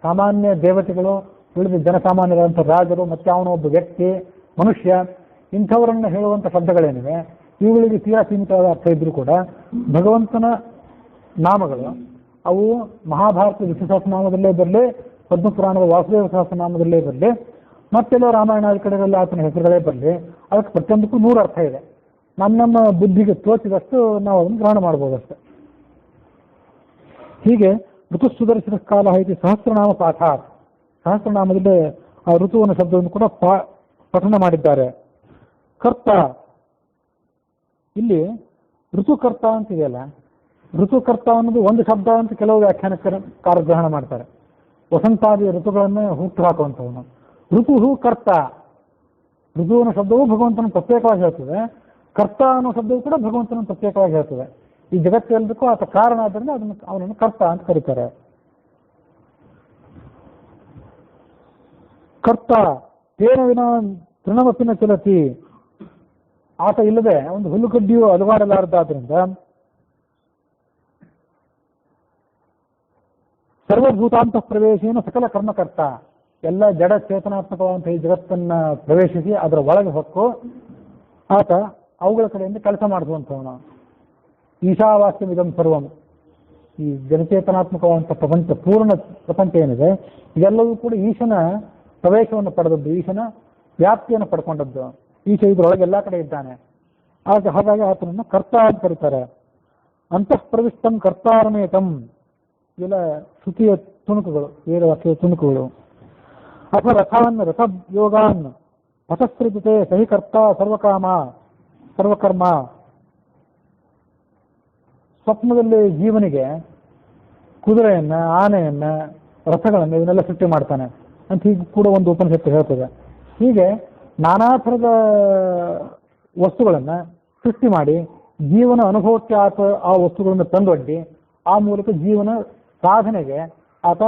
ಸಾಮಾನ್ಯ ದೇವತೆಗಳು, ಉಳಿದ ಜನಸಾಮಾನ್ಯರಂಥ ರಾಜರು, ಮತ್ತೆ ಅವನ ಒಬ್ಬ ವ್ಯಕ್ತಿ, ಮನುಷ್ಯ, ಇಂಥವರನ್ನು ಹೇಳುವಂಥ ಶಬ್ದಗಳೇನಿವೆ ಇವುಗಳಿಗೆ ತೀರಾ ಸೀಮಿತವಾದ ಅರ್ಥ ಇದ್ರೂ ಕೂಡ ಭಗವಂತನ ನಾಮಗಳು ಅವು ಮಹಾಭಾರತದ ವಿಷ್ಣು ಸಹಸ್ರನಾಮದಲ್ಲೇ ಬರಲಿ, ಪದ್ಮಪುರಾಣದ ವಾಸುದೇವ ಸಹಸ್ರನಾಮದಲ್ಲೇ ಬರಲಿ, ಮತ್ತೆಲ್ಲೋ ರಾಮಾಯಣಾದಿ ಕಡೆಗಳಲ್ಲಿ ಆತನ ಹೆಸರುಗಳೇ ಬರಲಿ, ಅದಕ್ಕೆ ಪ್ರತಿಯೊಂದಕ್ಕೂ 100 ಅರ್ಥ ಇದೆ. ನಮ್ಮ ಬುದ್ಧಿಗೆ ತೋಚಿದಷ್ಟು ನಾವು ಅದನ್ನು ಗ್ರಹಣ ಮಾಡ್ಬೋದಷ್ಟೆ. ಹೀಗೆ ಋತು ಸುದರ್ಶನ ಕಾಲ ಐತಿ ಸಹಸ್ರನಾಮ ಪಾಠ, ಸಹಸ್ರನಾಮದಲ್ಲಿ ಆ ಋತುವಿನ ಶಬ್ದವನ್ನು ಕೂಡ ಪಠನ ಮಾಡಿದ್ದಾರೆ. ಕರ್ತ, ಇಲ್ಲಿ ಋತುಕರ್ತ ಅಂತಿದೆಯಲ್ಲ, ಋತುಕರ್ತ ಅನ್ನೋದು ಒಂದು ಶಬ್ದ ಅಂತ ಕೆಲವು ವ್ಯಾಖ್ಯಾನಕಾರ ಗ್ರಹಣ ಮಾಡ್ತಾರೆ. ವಸಂತಾದಿ ಋತುಗಳನ್ನು ಹುಟ್ಟು ಹಾಕುವಂಥವನು ಋತು ಕರ್ತ. ಋತುವಿನ ಶಬ್ದವು ಭಗವಂತನ ಪ್ರತ್ಯೇಕವಾಗಿ ಹೇಳ್ತದೆ, ಕರ್ತ ಅನ್ನೋ ಶಬ್ದವು ಕೂಡ ಭಗವಂತನ ಪ್ರತ್ಯೇಕವಾಗಿ ಹೇಳ್ತದೆ. ಈ ಜಗತ್ತೆಲ್ಲದಕ್ಕೂ ಆತ ಕಾರಣ ಆದ್ದರಿಂದ ಅವನನ್ನು ಕರ್ತ ಅಂತ ಕರೀತಾರೆ. ಕರ್ತ ತೇನ ವಿನ ತೃಣಮಪಿನ ಚಲತಿ, ಆತ ಇಲ್ಲದೆ ಒಂದು ಹುಲ್ಲುಗಡ್ಡಿಯು ಅಲುಗಾಡಲಾರದಾದ್ರಿಂದ ಸರ್ವಭೂತಾಂತ ಪ್ರವೇಶೇನ ಸಕಲ ಕರ್ಮಕರ್ತ, ಎಲ್ಲ ಜಡ ಚೇತನಾತ್ಮಕವಾದಂತಹ ಈ ಜಗತ್ತನ್ನ ಪ್ರವೇಶಿಸಿ ಅದರ ಒಳಗೆ ಹೊಕ್ಕು ಆತ ಅವುಗಳ ಕಡೆಯಿಂದ ಕೆಲಸ ಮಾಡಿಸುವಂಥವನು. ಈಶಾವಾಸ್ಯಮಿದಂ ಸರ್ವಂ, ಈ ಜಡಚೇತನಾತ್ಮಕವಾದಂಥ ಪ್ರಪಂಚ, ಪೂರ್ಣ ಪ್ರಪಂಚ ಏನಿದೆ ಇದೆಲ್ಲವೂ ಕೂಡ ಈಶನ ಪ್ರವೇಶವನ್ನು ಪಡೆದದ್ದು, ಈಶನ ವ್ಯಾಪ್ತಿಯನ್ನು ಪಡ್ಕೊಂಡದ್ದು. ಈಶ ಇದರೊಳಗೆ ಎಲ್ಲ ಕಡೆ ಇದ್ದಾನೆ. ಹಾಗಾಗಿ ಆತನನ್ನು ಕರ್ತ ಅಂತ ಕರೀತಾರೆ. ಅಂತಃಪ್ರವಿಷ್ಟಂ ಕರ್ತಾರಮೇತಂ, ಇವೆಲ್ಲ ಶ್ರುತಿಯ ತುಣುಕುಗಳು, ವೇದವಾಕ್ಯದ ತುಣುಕುಗಳು. ಅಥವಾ ರಥಾನ್ ರಥಯೋಗಾನ್ ಪಥಸ್ಕೃತತೆ ಸಹಿ ಕರ್ತ ಸರ್ವಕರ್ಮ. ಸ್ವಪ್ನದಲ್ಲಿ ಜೀವನಿಗೆ ಕುದುರೆಯನ್ನ, ಆನೆಯನ್ನ, ರಥಗಳನ್ನು ಇವನ್ನೆಲ್ಲ ಸೃಷ್ಟಿ ಮಾಡ್ತಾನೆ ಅಂತ ಹೀಗೆ ಕೂಡ ಒಂದು ಉಪನಿಷತ್ತು ಹೇಳ್ತದೆ. ಹೀಗೆ ನಾನಾ ಥರದ ವಸ್ತುಗಳನ್ನ ಸೃಷ್ಟಿ ಮಾಡಿ ಜೀವನ ಅನುಭವಕ್ಕೆ ಆತ ಆ ವಸ್ತುಗಳನ್ನು ತಂದೊಡ್ಡಿ ಆ ಮೂಲಕ ಜೀವನ ಸಾಧನೆಗೆ ಆತ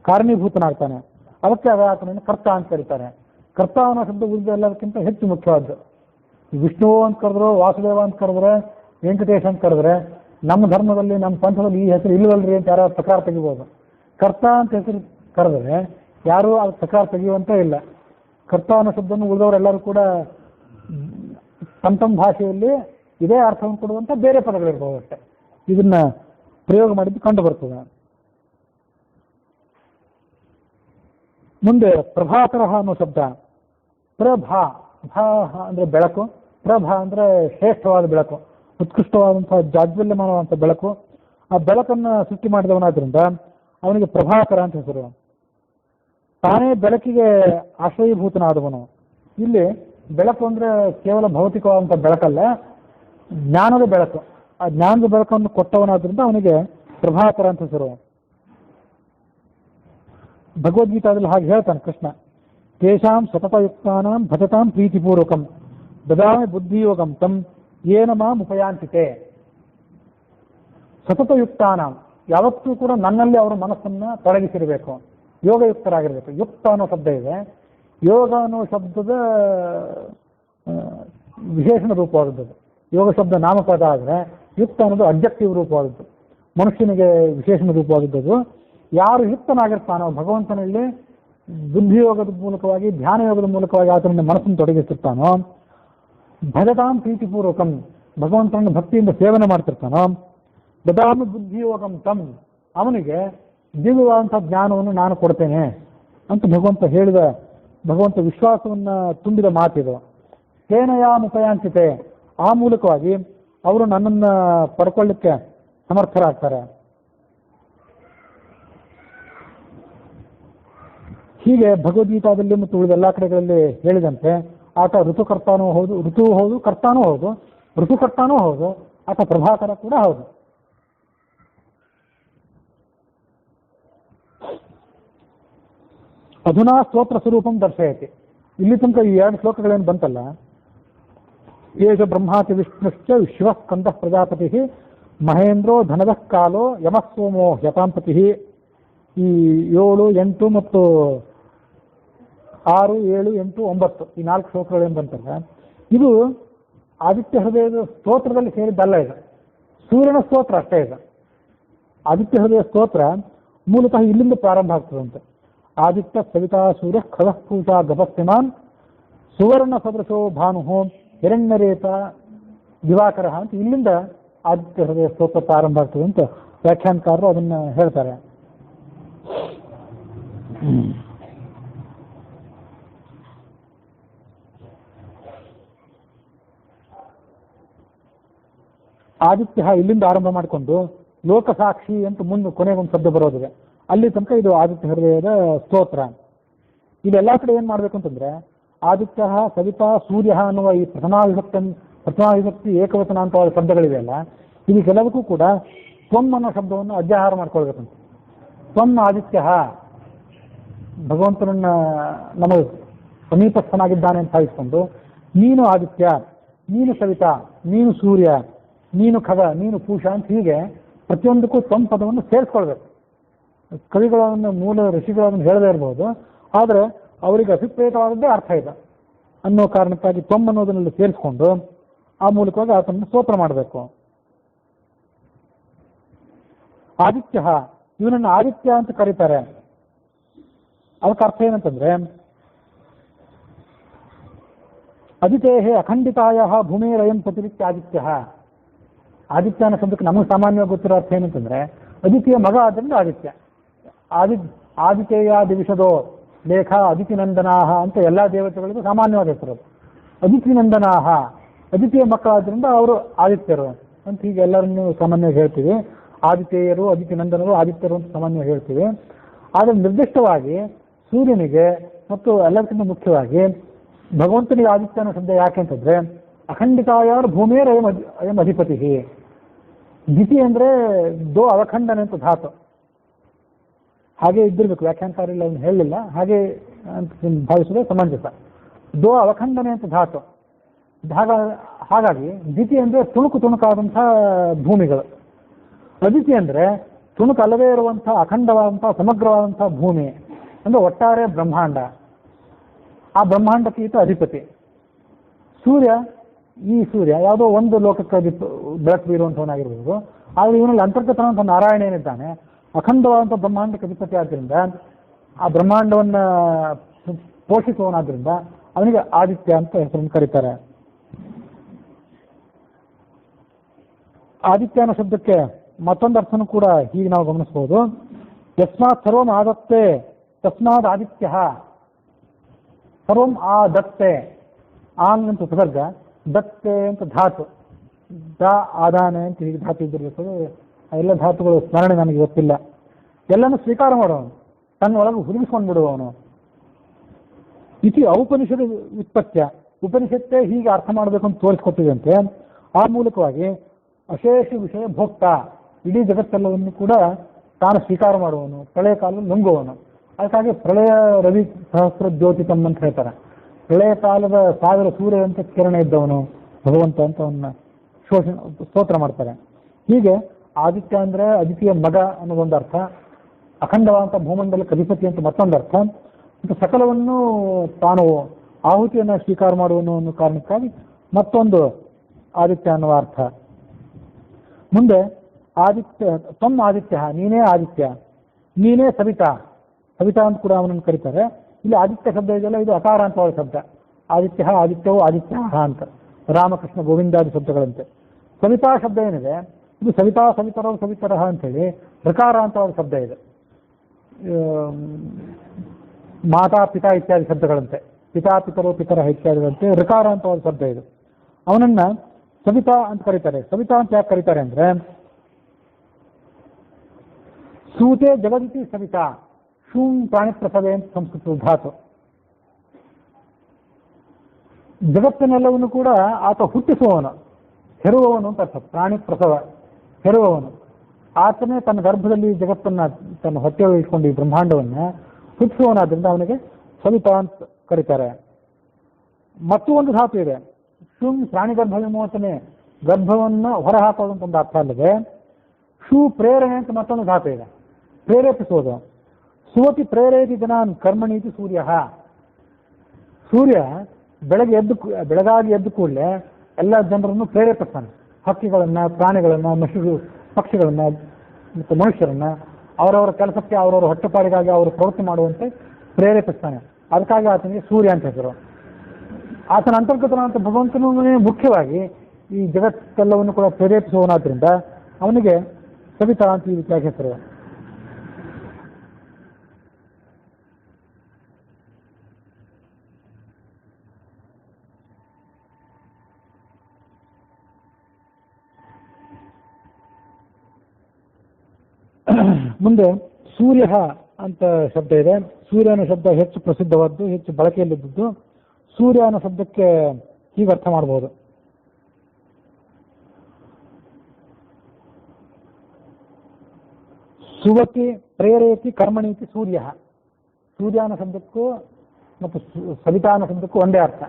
ಕಾರಣೀಭೂತನಾಗ್ತಾನೆ. ಅದಕ್ಕೆ ಆತನನ್ನು ಕರ್ತ ಅಂತ ಕರೀತಾರೆ. ಕರ್ತ ಅನ್ನೋ ಶಬ್ದ ಉಳಿದ ಎಲ್ಲದಕ್ಕಿಂತ ಹೆಚ್ಚು ಮುಖ್ಯವಾದ್ದು. ವಿಷ್ಣು ಅಂತ ಕರೆದ್ರೆ, ವಾಸುದೇವ ಅಂತ ಕರೆದ್ರೆ, ವೆಂಕಟೇಶ್ ಅಂತ ಕರೆದ್ರೆ, ನಮ್ಮ ಧರ್ಮದಲ್ಲಿ ನಮ್ಮ ಪಂಥದಲ್ಲಿ ಈ ಹೆಸರು ಇಲ್ಲವಲ್ರಿ ಅಂತ ಯಾರು ಪ್ರಕಾರ ತೆಗಿಬೋದು. ಕರ್ತ ಅಂತ ಹೆಸರು ಕರೆದ್ರೆ ಯಾರೂ ಅದು ಪ್ರಕಾರ ತೆಗೆಯುವಂತ ಇಲ್ಲ. ಕರ್ತ ಅನ್ನೋ ಶಬ್ದವನ್ನು ಉಳಿದವರೆಲ್ಲರೂ ಕೂಡ ತಮ್ಮ ಭಾಷೆಯಲ್ಲಿ ಇದೇ ಅರ್ಥವನ್ನು ಕೊಡುವಂತ ಬೇರೆ ಪದಗಳಿರ್ಬೋದು ಅಷ್ಟೇ. ಇದನ್ನ ಪ್ರಯೋಗ ಮಾಡಿದ್ದು ಕಂಡು ಬರ್ತದೆ. ಮುಂದೆ ಪ್ರಭಾಕರ ಅನ್ನೋ ಶಬ್ದ. ಭಾ ಅಂದ್ರೆ ಬೆಳಕು, ಪ್ರಭಾ ಅಂದ್ರೆ ಶ್ರೇಷ್ಠವಾದ ಬೆಳಕು, ಉತ್ಕೃಷ್ಟವಾದಂತಹ ಜಾಜ್ವಲ್ಯಮಾನವಾದಂತಹ ಬೆಳಕು. ಆ ಬೆಳಕನ್ನು ಸೃಷ್ಟಿ ಮಾಡಿದವನಾದ್ರಿಂದ ಅವನಿಗೆ ಪ್ರಭಾಕರ ಅಂತ ಹೆಸರು. ತಾನೇ ಬೆಳಕಿಗೆ ಆಶ್ರಯೀಭೂತನಾದವನು. ಇಲ್ಲಿ ಬೆಳಕು ಅಂದ್ರೆ ಕೇವಲ ಭೌತಿಕವಾದಂತಹ ಬೆಳಕಲ್ಲ, ಜ್ಞಾನದ ಬೆಳಕು. ಆ ಜ್ಞಾನದ ಬೆಳಕನ್ನು ಕೊಟ್ಟವನಾದ್ರಿಂದ ಅವನಿಗೆ ಪ್ರಭಾಕರ ಅಂತ ಹೆಸರು. ಭಗವದ್ಗೀತಾದಲ್ಲಿ ಹಾಗೆ ಹೇಳ್ತಾನೆ ಕೃಷ್ಣ, ತೇಷಾಂ ಸತತಯುಕ್ತಾನಾಂ ಭಜತಾಂ ಪ್ರೀತಿಪೂರ್ವಕಂ ದದಾಮಿ ಬುದ್ಧಿಯೋಗಂ ತಂ ಏನ ಮಾಂ ಉಪಯಾಂತಿತೆ. ಸತತಯುಕ್ತಾನಾಂ, ಯಾವತ್ತೂ ಕೂಡ ನನ್ನಲ್ಲಿ ಅವರ ಮನಸ್ಸನ್ನ ತೊಡಗಿಸಿರಬೇಕು, ಯೋಗಯುಕ್ತರಾಗಿರ್ಬೇಕು. ಯುಕ್ತ ಅನ್ನೋ ಶಬ್ದ ಇದೆ. ಯೋಗ ಅನ್ನೋ ಶಬ್ದದ ವಿಶೇಷಣ ರೂಪವಾದದ್ದು. ಯೋಗ ಶಬ್ದ ನಾಮಪದ ಆದರೆ ಯುಕ್ತ ಅನ್ನೋದು ಅಬ್ಜೆಕ್ಟಿವ್ ರೂಪವಾದದ್ದು, ಮನುಷ್ಯನಿಗೆ ವಿಶೇಷಣ ರೂಪವಾದದ್ದು. ಯಾರು ಯುಕ್ತನಾಗಿರ್ತಾನೋ ಭಗವಂತನಲ್ಲಿ ಬುದ್ಧಿಯೋಗದ ಮೂಲಕವಾಗಿ, ಧ್ಯಾನ ಯೋಗದ ಮೂಲಕವಾಗಿ ಆತನಿಂದ ಮನಸ್ಸನ್ನು ತೊಡಗಿಸಿರ್ತಾನೋ, ಭಜತಾಂ ಪ್ರೀತಿಪೂರ್ವಕಂ, ಭಗವಂತನನ್ನು ಭಕ್ತಿಯಿಂದ ಸೇವನೆ ಮಾಡ್ತಿರ್ತಾನೋ, ದದಾಮಿ ಬುದ್ಧಿಯೋಗಂ ತಂ, ಅವನಿಗೆ ದಿವ್ಯವಾದಂತಹ ಜ್ಞಾನವನ್ನು ನಾನು ಕೊಡ್ತೇನೆ ಅಂತ ಭಗವಂತ ವಿಶ್ವಾಸವನ್ನ ತುಂಬಿದ ಮಾತಿದು. ತೇನಯಾಂ ಉಪಯಾಂತಿತೆ, ಆ ಮೂಲಕವಾಗಿ ಅವರು ನನ್ನನ್ನು ಪಡ್ಕೊಳ್ಳಿಕ್ಕೆ ಸಮರ್ಥರಾಗ್ತಾರೆ. ಹೀಗೆ ಭಗವದ್ಗೀತಾದಲ್ಲಿ ಮತ್ತು ಉಳಿದ ಎಲ್ಲ ಕಡೆಗಳಲ್ಲಿ ಹೇಳಿದಂತೆ ಆತ ಋತುಕರ್ತಾನೂ ಹೌದು, ಕರ್ತಾನೂ ಹೌದು, ಋತುಕರ್ತಾನೂ ಹೌದು, ಆತ ಪ್ರಭಾಕರ ಕೂಡ ಹೌದು. ಅಧುನಾ ಸ್ತೋತ್ರ ಸ್ವರೂಪಂ ದರ್ಶಯತಿ. ಇಲ್ಲಿ ತನಕ ಈ ಎರಡು ಶ್ಲೋಕಗಳೇನು ಬಂತಲ್ಲ, ಏಷ ಬ್ರಹ್ಮಾತಿ ವಿಷ್ಣುಶ್ಚ ವಿಶ್ವಸ್ಕಂದ ಪ್ರಜಾಪತಿ ಮಹೇಂದ್ರೋ ಧನದ ಕಾಲೋ ಯಮಃ ಸೋಮೋ ಹ್ಯತಾಂಪತಿ, ಈ 7, 8 ಮತ್ತು 6, 7, 8, 9 ಈ 4 ಶ್ಲೋಕಗಳೇನು ಬಂತಲ್ಲ, ಇದು ಆದಿತ್ಯ ಹೃದಯದ ಸ್ತೋತ್ರದಲ್ಲಿ ಸೇರಿದ್ದಲ್ಲ. ಇದು ಸೂರ್ಯನ ಸ್ತೋತ್ರ ಅಷ್ಟೇ. ಇದು ಆದಿತ್ಯ ಹೃದಯ ಸ್ತೋತ್ರ ಮೂಲತಃ ಇಲ್ಲಿಂದ ಪ್ರಾರಂಭ ಆಗ್ತದಂತೆ. ಆದಿತ್ಯ ಸವಿತಾ ಸೂರ್ಯ ಖಲಃ ಪೂಜಾ ಗಪಸ್ತಿಮಾನ್ ಸುವರ್ಣ ಸದೃಶೋ ಭಾನು ಹಿರಣ್ಯರೇತ ದಿವಾಕರ ಅಂತ ಇಲ್ಲಿಂದ ಆದಿತ್ಯ ಹೃದಯ ಸ್ತೋತ್ರ ಪ್ರಾರಂಭ ಆಗ್ತದೆ ಅಂತ ವ್ಯಾಖ್ಯಾನಕಾರರು ಅದನ್ನ ಹೇಳ್ತಾರೆ. ಆದಿತ್ಯ ಇಲ್ಲಿಂದ ಆರಂಭ ಮಾಡಿಕೊಂಡು ಲೋಕಸಾಕ್ಷಿ ಅಂತ ಮುಂದೆ ಕೊನೆಗೊಂದು ಶಬ್ದ ಬರೋದಿದೆ, ಅಲ್ಲಿ ತನಕ ಇದು ಆದಿತ್ಯ ಹೃದಯದ ಸ್ತೋತ್ರ. ಇದೆಲ್ಲ ಕಡೆ ಏನ್ ಮಾಡ್ಬೇಕು ಅಂತಂದ್ರೆ, ಆದಿತ್ಯ ಸವಿತಾ ಸೂರ್ಯ ಅನ್ನುವ ಈ ಪ್ರಥಮಾವಿಭಕ್ತಿ ಏಕವಚನ ಅಂತ ಶಬ್ದಗಳಿವೆಯಲ್ಲ, ಇದಕ್ಕೆಲ್ಲದಕ್ಕೂ ಕೂಡ ತ್ವಂ ಅನ್ನೋ ಶಬ್ದವನ್ನು ಅಧ್ಯಾಹಾರ ಮಾಡ್ಕೊಳ್ಬೇಕಂತ. ತ್ವಂ ಆದಿತ್ಯ, ಭಗವಂತನನ್ನ ನಮಗೆ ಸಮೀಪಸ್ಥನಾಗಿದ್ದಾನೆ ಅಂತ ಭಾವಿಸ್ಕೊಂಡು, ನೀನು ಆದಿತ್ಯ, ನೀನು ಸವಿತಾ, ನೀನು ಸೂರ್ಯ, ನೀನು ಖಗ, ನೀನು ಪೂಷ ಅಂತ ಹೀಗೆ ಪ್ರತಿಯೊಂದಕ್ಕೂ ತ್ವಂ ಪದವನ್ನು ಸೇರಿಸ್ಕೊಳ್ಬೇಕು. ಕವಿಗಳನ್ನು ಮೂಲ ಋಷಿಗಳನ್ನು ಹೇಳದೇ ಇರಬಹುದು, ಆದರೆ ಅವರಿಗೆ ಅಭಿಪ್ರೇತವಾದದ್ದೇ ಅರ್ಥ ಇದೆ ಅನ್ನೋ ಕಾರಣಕ್ಕಾಗಿ ತ್ವಮ್ ಅನ್ನೋದನ್ನಲ್ಲಿ ಸೇರಿಸ್ಕೊಂಡು ಆ ಮೂಲಕವಾಗಿ ಆತನನ್ನು ಸ್ತೋತ್ರ ಮಾಡಬೇಕು. ಆದಿತ್ಯ, ಇವನನ್ನು ಆದಿತ್ಯ ಅಂತ ಕರೀತಾರೆ. ಅದಕ್ಕೆ ಅರ್ಥ ಏನಂತಂದ್ರೆ, ಅದಿತೇಹೇ ಅಖಂಡಿತಾಯ ಭೂಮಿರಯಂ ಪ್ರತಿನಿತ್ಯ ಆದಿತ್ಯ. ಆದಿತ್ಯ ಅನ್ನೋ ಶಬ್ದಕ್ಕೆ ನಮಗೆ ಸಾಮಾನ್ಯವಾಗಿ ಗೊತ್ತಿರೋ ಅರ್ಥ ಏನಂತಂದ್ರೆ, ಅದಿತಿಯ ಮಗ ಆದ್ರಿಂದ ಆದಿತ್ಯ. ಆದಿತೇಯ ದಿವಿಷದೋ ಲೇಖ ಅದಿತಿನಂದನಾಹ ಅಂತ ಎಲ್ಲ ದೇವತೆಗಳಿಗೂ ಸಾಮಾನ್ಯವಾದ ಹೆಸರು. ಅದಿತಿನಂದನಾಹ, ಅದಿತಿಯ ಮಕ್ಕಳಾದ್ರಿಂದ ಅವರು ಆದಿತ್ಯರು ಅಂತ ಹೀಗೆ ಎಲ್ಲರನ್ನೂ ಸಾಮಾನ್ಯವಾಗಿ ಹೇಳ್ತೀವಿ. ಆದಿತ್ಯರು, ಅದಿತಿನಂದನರು, ಆದಿತ್ಯರು ಅಂತ ಸಾಮಾನ್ಯವಾಗಿ ಹೇಳ್ತೀವಿ. ಆದರೆ ನಿರ್ದಿಷ್ಟವಾಗಿ ಸೂರ್ಯನಿಗೆ ಮತ್ತು ಎಲ್ಲಕ್ಕಿಂತ ಮುಖ್ಯವಾಗಿ ಭಗವಂತನಿಗೆ ಆದಿತ್ಯ ಅನ್ನೋ ಶಬ್ದ ಯಾಕೆ ಅಂತಂದ್ರೆ, ಅಖಂಡಿತಾಯಾರ ಭೂಮಿಯರ ಅಯಂ ಅಧಿಪತಿ. ದಿತಿ ಅಂದ್ರೆ ದೋ ಅವಖಂಡನೆ ಅಂತ ಧಾತು. ಹಾಗೆ ಇದ್ದಿರ್ಬೇಕು, ವ್ಯಾಖ್ಯಾನಕಾರಿಲ್ಲ ಅವನು ಹೇಳಲಿಲ್ಲ, ಹಾಗೆ ಅಂತ ಭಾವಿಸಿದ್ರೆ ಸಮಂಜಸ. ದೋ ಅವಖಂಡನೆ ಅಂತ ಧಾತು. ಹಾಗಾಗಿ ದಿತಿ ಅಂದ್ರೆ ತುಣುಕಾದಂತಹ ಭೂಮಿಗಳು. ಅದಿತಿ ಅಂದ್ರೆ ತುಣುಕಲ್ಲದೇ ಇರುವಂತಹ ಅಖಂಡವಾದಂತಹ ಸಮಗ್ರವಾದಂತಹ ಭೂಮಿ ಅಂದ್ರೆ ಒಟ್ಟಾರೆ ಬ್ರಹ್ಮಾಂಡ. ಆ ಬ್ರಹ್ಮಾಂಡಕ್ಕೆ ಈತ ಅಧಿಪತಿ. ಈ ಸೂರ್ಯ ಯಾವುದೋ ಒಂದು ಲೋಕಕ್ಕೆ ಬೆಳಕು ಬೀರುವಂಥವನಾಗಿರ್ಬೋದು. ಆದರೆ ಇವನಲ್ಲಿ ಅಂತರ್ಗತವಂತ ನಾರಾಯಣ ಏನಿದ್ದಾನೆ ಅಖಂಡವಾದಂಥ ಬ್ರಹ್ಮಾಂಡಕ್ಕೆ ಅಧಿಪತಿ ಆದ್ದರಿಂದ, ಆ ಬ್ರಹ್ಮಾಂಡವನ್ನ ಪೋಷಿಸುವವನಾದ್ರಿಂದ ಅವನಿಗೆ ಆದಿತ್ಯ ಅಂತ ಹೆಸರನ್ನು ಕರೀತಾರೆ. ಆದಿತ್ಯ ಅನ್ನೋ ಶಬ್ದಕ್ಕೆ ಮತ್ತೊಂದು ಅರ್ಥನೂ ಕೂಡ ಹೀಗೆ ನಾವು ಗಮನಿಸಬಹುದು. ಯಸ್ಮಾತ್ ಸರ್ವಂ ಆದತ್ತೆ ತಸ್ಮಾತ್ ಆದಿತ್ಯ. ಸರ್ವಂ ಆದತ್ತೆ, ಆಂಗ್ ಅಂತ ಉಪಸರ್ಗ, ದತ್ತೆ ಅಂತ ಧಾತು, ದ ಆದಾನೆ ಅಂತ ಹೀಗೆ ಧಾತು ಇದ್ದಿರಬೇಕು. ಎಲ್ಲ ಧಾತುಗಳು ಸ್ಮರಣೆ ನನಗೆ ಗೊತ್ತಿಲ್ಲ. ಎಲ್ಲನೂ ಸ್ವೀಕಾರ ಮಾಡುವವನು, ತನ್ನ ಒಳಗೆ ಹುದುಗಿಸ್ಕೊಂಡು ಬಿಡುವವನು. ಇತಿ ಔಪನಿಷದ ವ್ಯುತ್ಪತ್ಯ, ಉಪನಿಷತ್ತೇ ಹೀಗೆ ಅರ್ಥ ಮಾಡಬೇಕು ಅಂತ ತೋರಿಸ್ಕೊಟ್ಟಿದಂತೆ ಆ ಮೂಲಕವಾಗಿ ಅಶೇಷ ವಿಷಯ ಭೋಕ್ತ, ಇಡೀ ಜಗತ್ತೆಲ್ಲವನ್ನು ಕೂಡ ತಾನು ಸ್ವೀಕಾರ ಮಾಡುವವನು, ಪ್ರಳಯ ಕಾಲದಲ್ಲಿ ನುಂಗುವವನು. ಅದಕ್ಕಾಗಿ ಪ್ರಳಯ ರವಿ ಸಹಸ್ರ ಜ್ಯೋತಿತಂ ಅಂತ ಹೇಳ್ತಾರೆ. ಪ್ರಳಯ ಕಾಲದ 1000 ಸೂರ್ಯದಂತೆ ಕಿರಣ ಇದ್ದವನು ಭಗವಂತ ಅಂತ ಅವನ್ನ ಸ್ತೋತ್ರ ಮಾಡ್ತಾರೆ. ಹೀಗೆ ಆದಿತ್ಯ ಅಂದ್ರೆ ಅದಿತಿಯ ಮಗ ಅನ್ನೋದೊಂದು ಅರ್ಥ, ಅಖಂಡವಾದಂಥ ಭೂಮಂಡಲಕ್ಕೆ ಅಧಿಪತಿ ಅಂತ ಮತ್ತೊಂದು ಅರ್ಥ, ಮತ್ತು ಸಕಲವನ್ನು ತಾನು ಆಹುತಿಯನ್ನು ಸ್ವೀಕಾರ ಮಾಡುವನು ಅನ್ನೋ ಕಾರಣಕ್ಕಾಗಿ ಮತ್ತೊಂದು ಆದಿತ್ಯ ಅನ್ನುವ ಅರ್ಥ. ಮುಂದೆ ಆದಿತ್ಯ, ತ್ವಮ್ ಆದಿತ್ಯ, ನೀನೇ ಆದಿತ್ಯ, ನೀನೇ ಸವಿತಾ. ಸವಿತಾ ಅಂತ ಕೂಡ ಅವನನ್ನು ಕರೀತಾರೆ. ಇಲ್ಲಿ ಆದಿತ್ಯ ಶಬ್ದ ಇದೆಯಲ್ಲ, ಇದು ಅಕಾರಾಂತವಾದ ಶಬ್ದ. ಆದಿತ್ಯ, ಆದಿತ್ಯವೋ ಆದಿತ್ಯ ಅಂತ ರಾಮಕೃಷ್ಣ ಗೋವಿಂದಾದಿ ಶಬ್ದಗಳಂತೆ. ಸವಿತಾ ಶಬ್ದ ಏನಿದೆ ಇದು ಸವಿತಾ ಸವಿತರೋ ಸವಿತರಹ ಅಂತೇಳಿ ಋಕಾರಾಂತವಾದ ಶಬ್ದ ಇದೆ. ಮಾತಾ ಪಿತಾ ಇತ್ಯಾದಿ ಶಬ್ದಗಳಂತೆ, ಪಿತಾ ಪಿತರೋ ಪಿತರಹ ಇತ್ಯಾದಿಗಳಂತೆ ಋಕಾರಾಂತವಾದ ಶಬ್ದ ಇದು. ಅವನನ್ನ ಸವಿತಾ ಅಂತ ಕರೀತಾರೆ. ಸವಿತಾ ಅಂತ ಯಾಕೆ ಕರೀತಾರೆ ಅಂದ್ರೆ, ಸೂತೆ ಜಗದಿತಿ ಸವಿತಾ, ಶೂಂ ಪ್ರಾಣಿ ಪ್ರಸವೆ ಅಂತ ಸಂಸ್ಕೃತ ಧಾತು. ಜಗತ್ತಿನೆಲ್ಲವನ್ನು ಕೂಡ ಆತ ಹುಟ್ಟಿಸುವವನು, ಹೆರುವವನು ಅಂತ ಅರ್ಥ. ಪ್ರಾಣಿ ಪ್ರಸವ, ಹೆರುವವನು. ಆತನೇ ತನ್ನ ಗರ್ಭದಲ್ಲಿ ಜಗತ್ತನ್ನ, ತನ್ನ ಹೊಟ್ಟೆಯಲ್ಲಿ ಇಟ್ಕೊಂಡು ಈ ಬ್ರಹ್ಮಾಂಡವನ್ನ ಹುಟ್ಟಿಸುವವನಾದ್ರಿಂದ ಅವನಿಗೆ ಸವಿತಾ ಅಂತ ಕರೀತಾರೆ. ಮತ್ತು ಒಂದು ಧಾತು ಇದೆ, ಶೂಂ ಪ್ರಾಣಿ ಗರ್ಭ ವಿಮೋಚನೆ, ಗರ್ಭವನ್ನ ಹೊರಹಾಕೋದಂತ ಒಂದು ಅರ್ಥ ಅಲ್ಲದೆ, ಶೂ ಪ್ರೇರಣೆ ಅಂತ ಮತ್ತೊಂದು ಧಾತು ಇದೆ, ಪ್ರೇರೇಪಿಸೋದು. ಸುವತಿ ಪ್ರೇರೇತಿ ಜನಾನ್ ಕರ್ಮಣೀತಿ ಸೂರ್ಯ. ಸೂರ್ಯ ಬೆಳಗಾಗಿ ಎದ್ದು ಕೂಡಲೇ ಎಲ್ಲ ಜನರನ್ನು ಪ್ರೇರೇಪಿಸ್ತಾನೆ. ಹಕ್ಕಿಗಳನ್ನ, ಪ್ರಾಣಿಗಳನ್ನ, ಪಕ್ಷಿಗಳನ್ನ ಮತ್ತು ಮನುಷ್ಯರನ್ನ ಅವರವರ ಕೆಲಸಕ್ಕೆ, ಅವರವರ ಹೊಟ್ಟೆಪಾಡಿಗಾಗಿ ಅವರು ಪ್ರವೃತ್ತಿ ಮಾಡುವಂತೆ ಪ್ರೇರೇಪಿಸ್ತಾನೆ. ಅದಕ್ಕಾಗಿ ಆತನಿಗೆ ಸೂರ್ಯ ಅಂತ ಹೆಸರು. ಆತನ ಅಂತರ್ಗತನಾದಂಥ ಭಗವಂತನು ಮುಖ್ಯವಾಗಿ ಈ ಜಗತ್ತೆಲ್ಲವನ್ನು ಕೂಡ ಪ್ರೇರೇಪಿಸುವವನಾದ್ರಿಂದ ಅವನಿಗೆ ಸವಿತಾ ಅಂತ ಈ ರೀತಿಯಾಗಿ ಹೆಸರು. ಮುಂದೆ ಸೂರ್ಯ ಅಂತ ಶಬ್ದ ಇದೆ. ಸೂರ್ಯ ಅನ್ನೋ ಶಬ್ದ ಹೆಚ್ಚು ಪ್ರಸಿದ್ಧವಾದ್ದು, ಹೆಚ್ಚು ಬಳಕೆಯಲ್ಲಿದ್ದು. ಸೂರ್ಯ ಅನ್ನೋ ಶಬ್ದಕ್ಕೆ ಹೀಗೆ ಅರ್ಥ ಮಾಡಬಹುದು, ಸುವತಿ ಪ್ರೇರೇತಿ ಕರ್ಮಣೀತಿ ಸೂರ್ಯ. ಸೂರ್ಯ ಅನ್ನೋ ಶಬ್ದಕ್ಕೂ ಮತ್ತು ಸವಿತಾ ಅನ್ನೋ ಶಬ್ದಕ್ಕೂ ಒಂದೇ ಅರ್ಥ,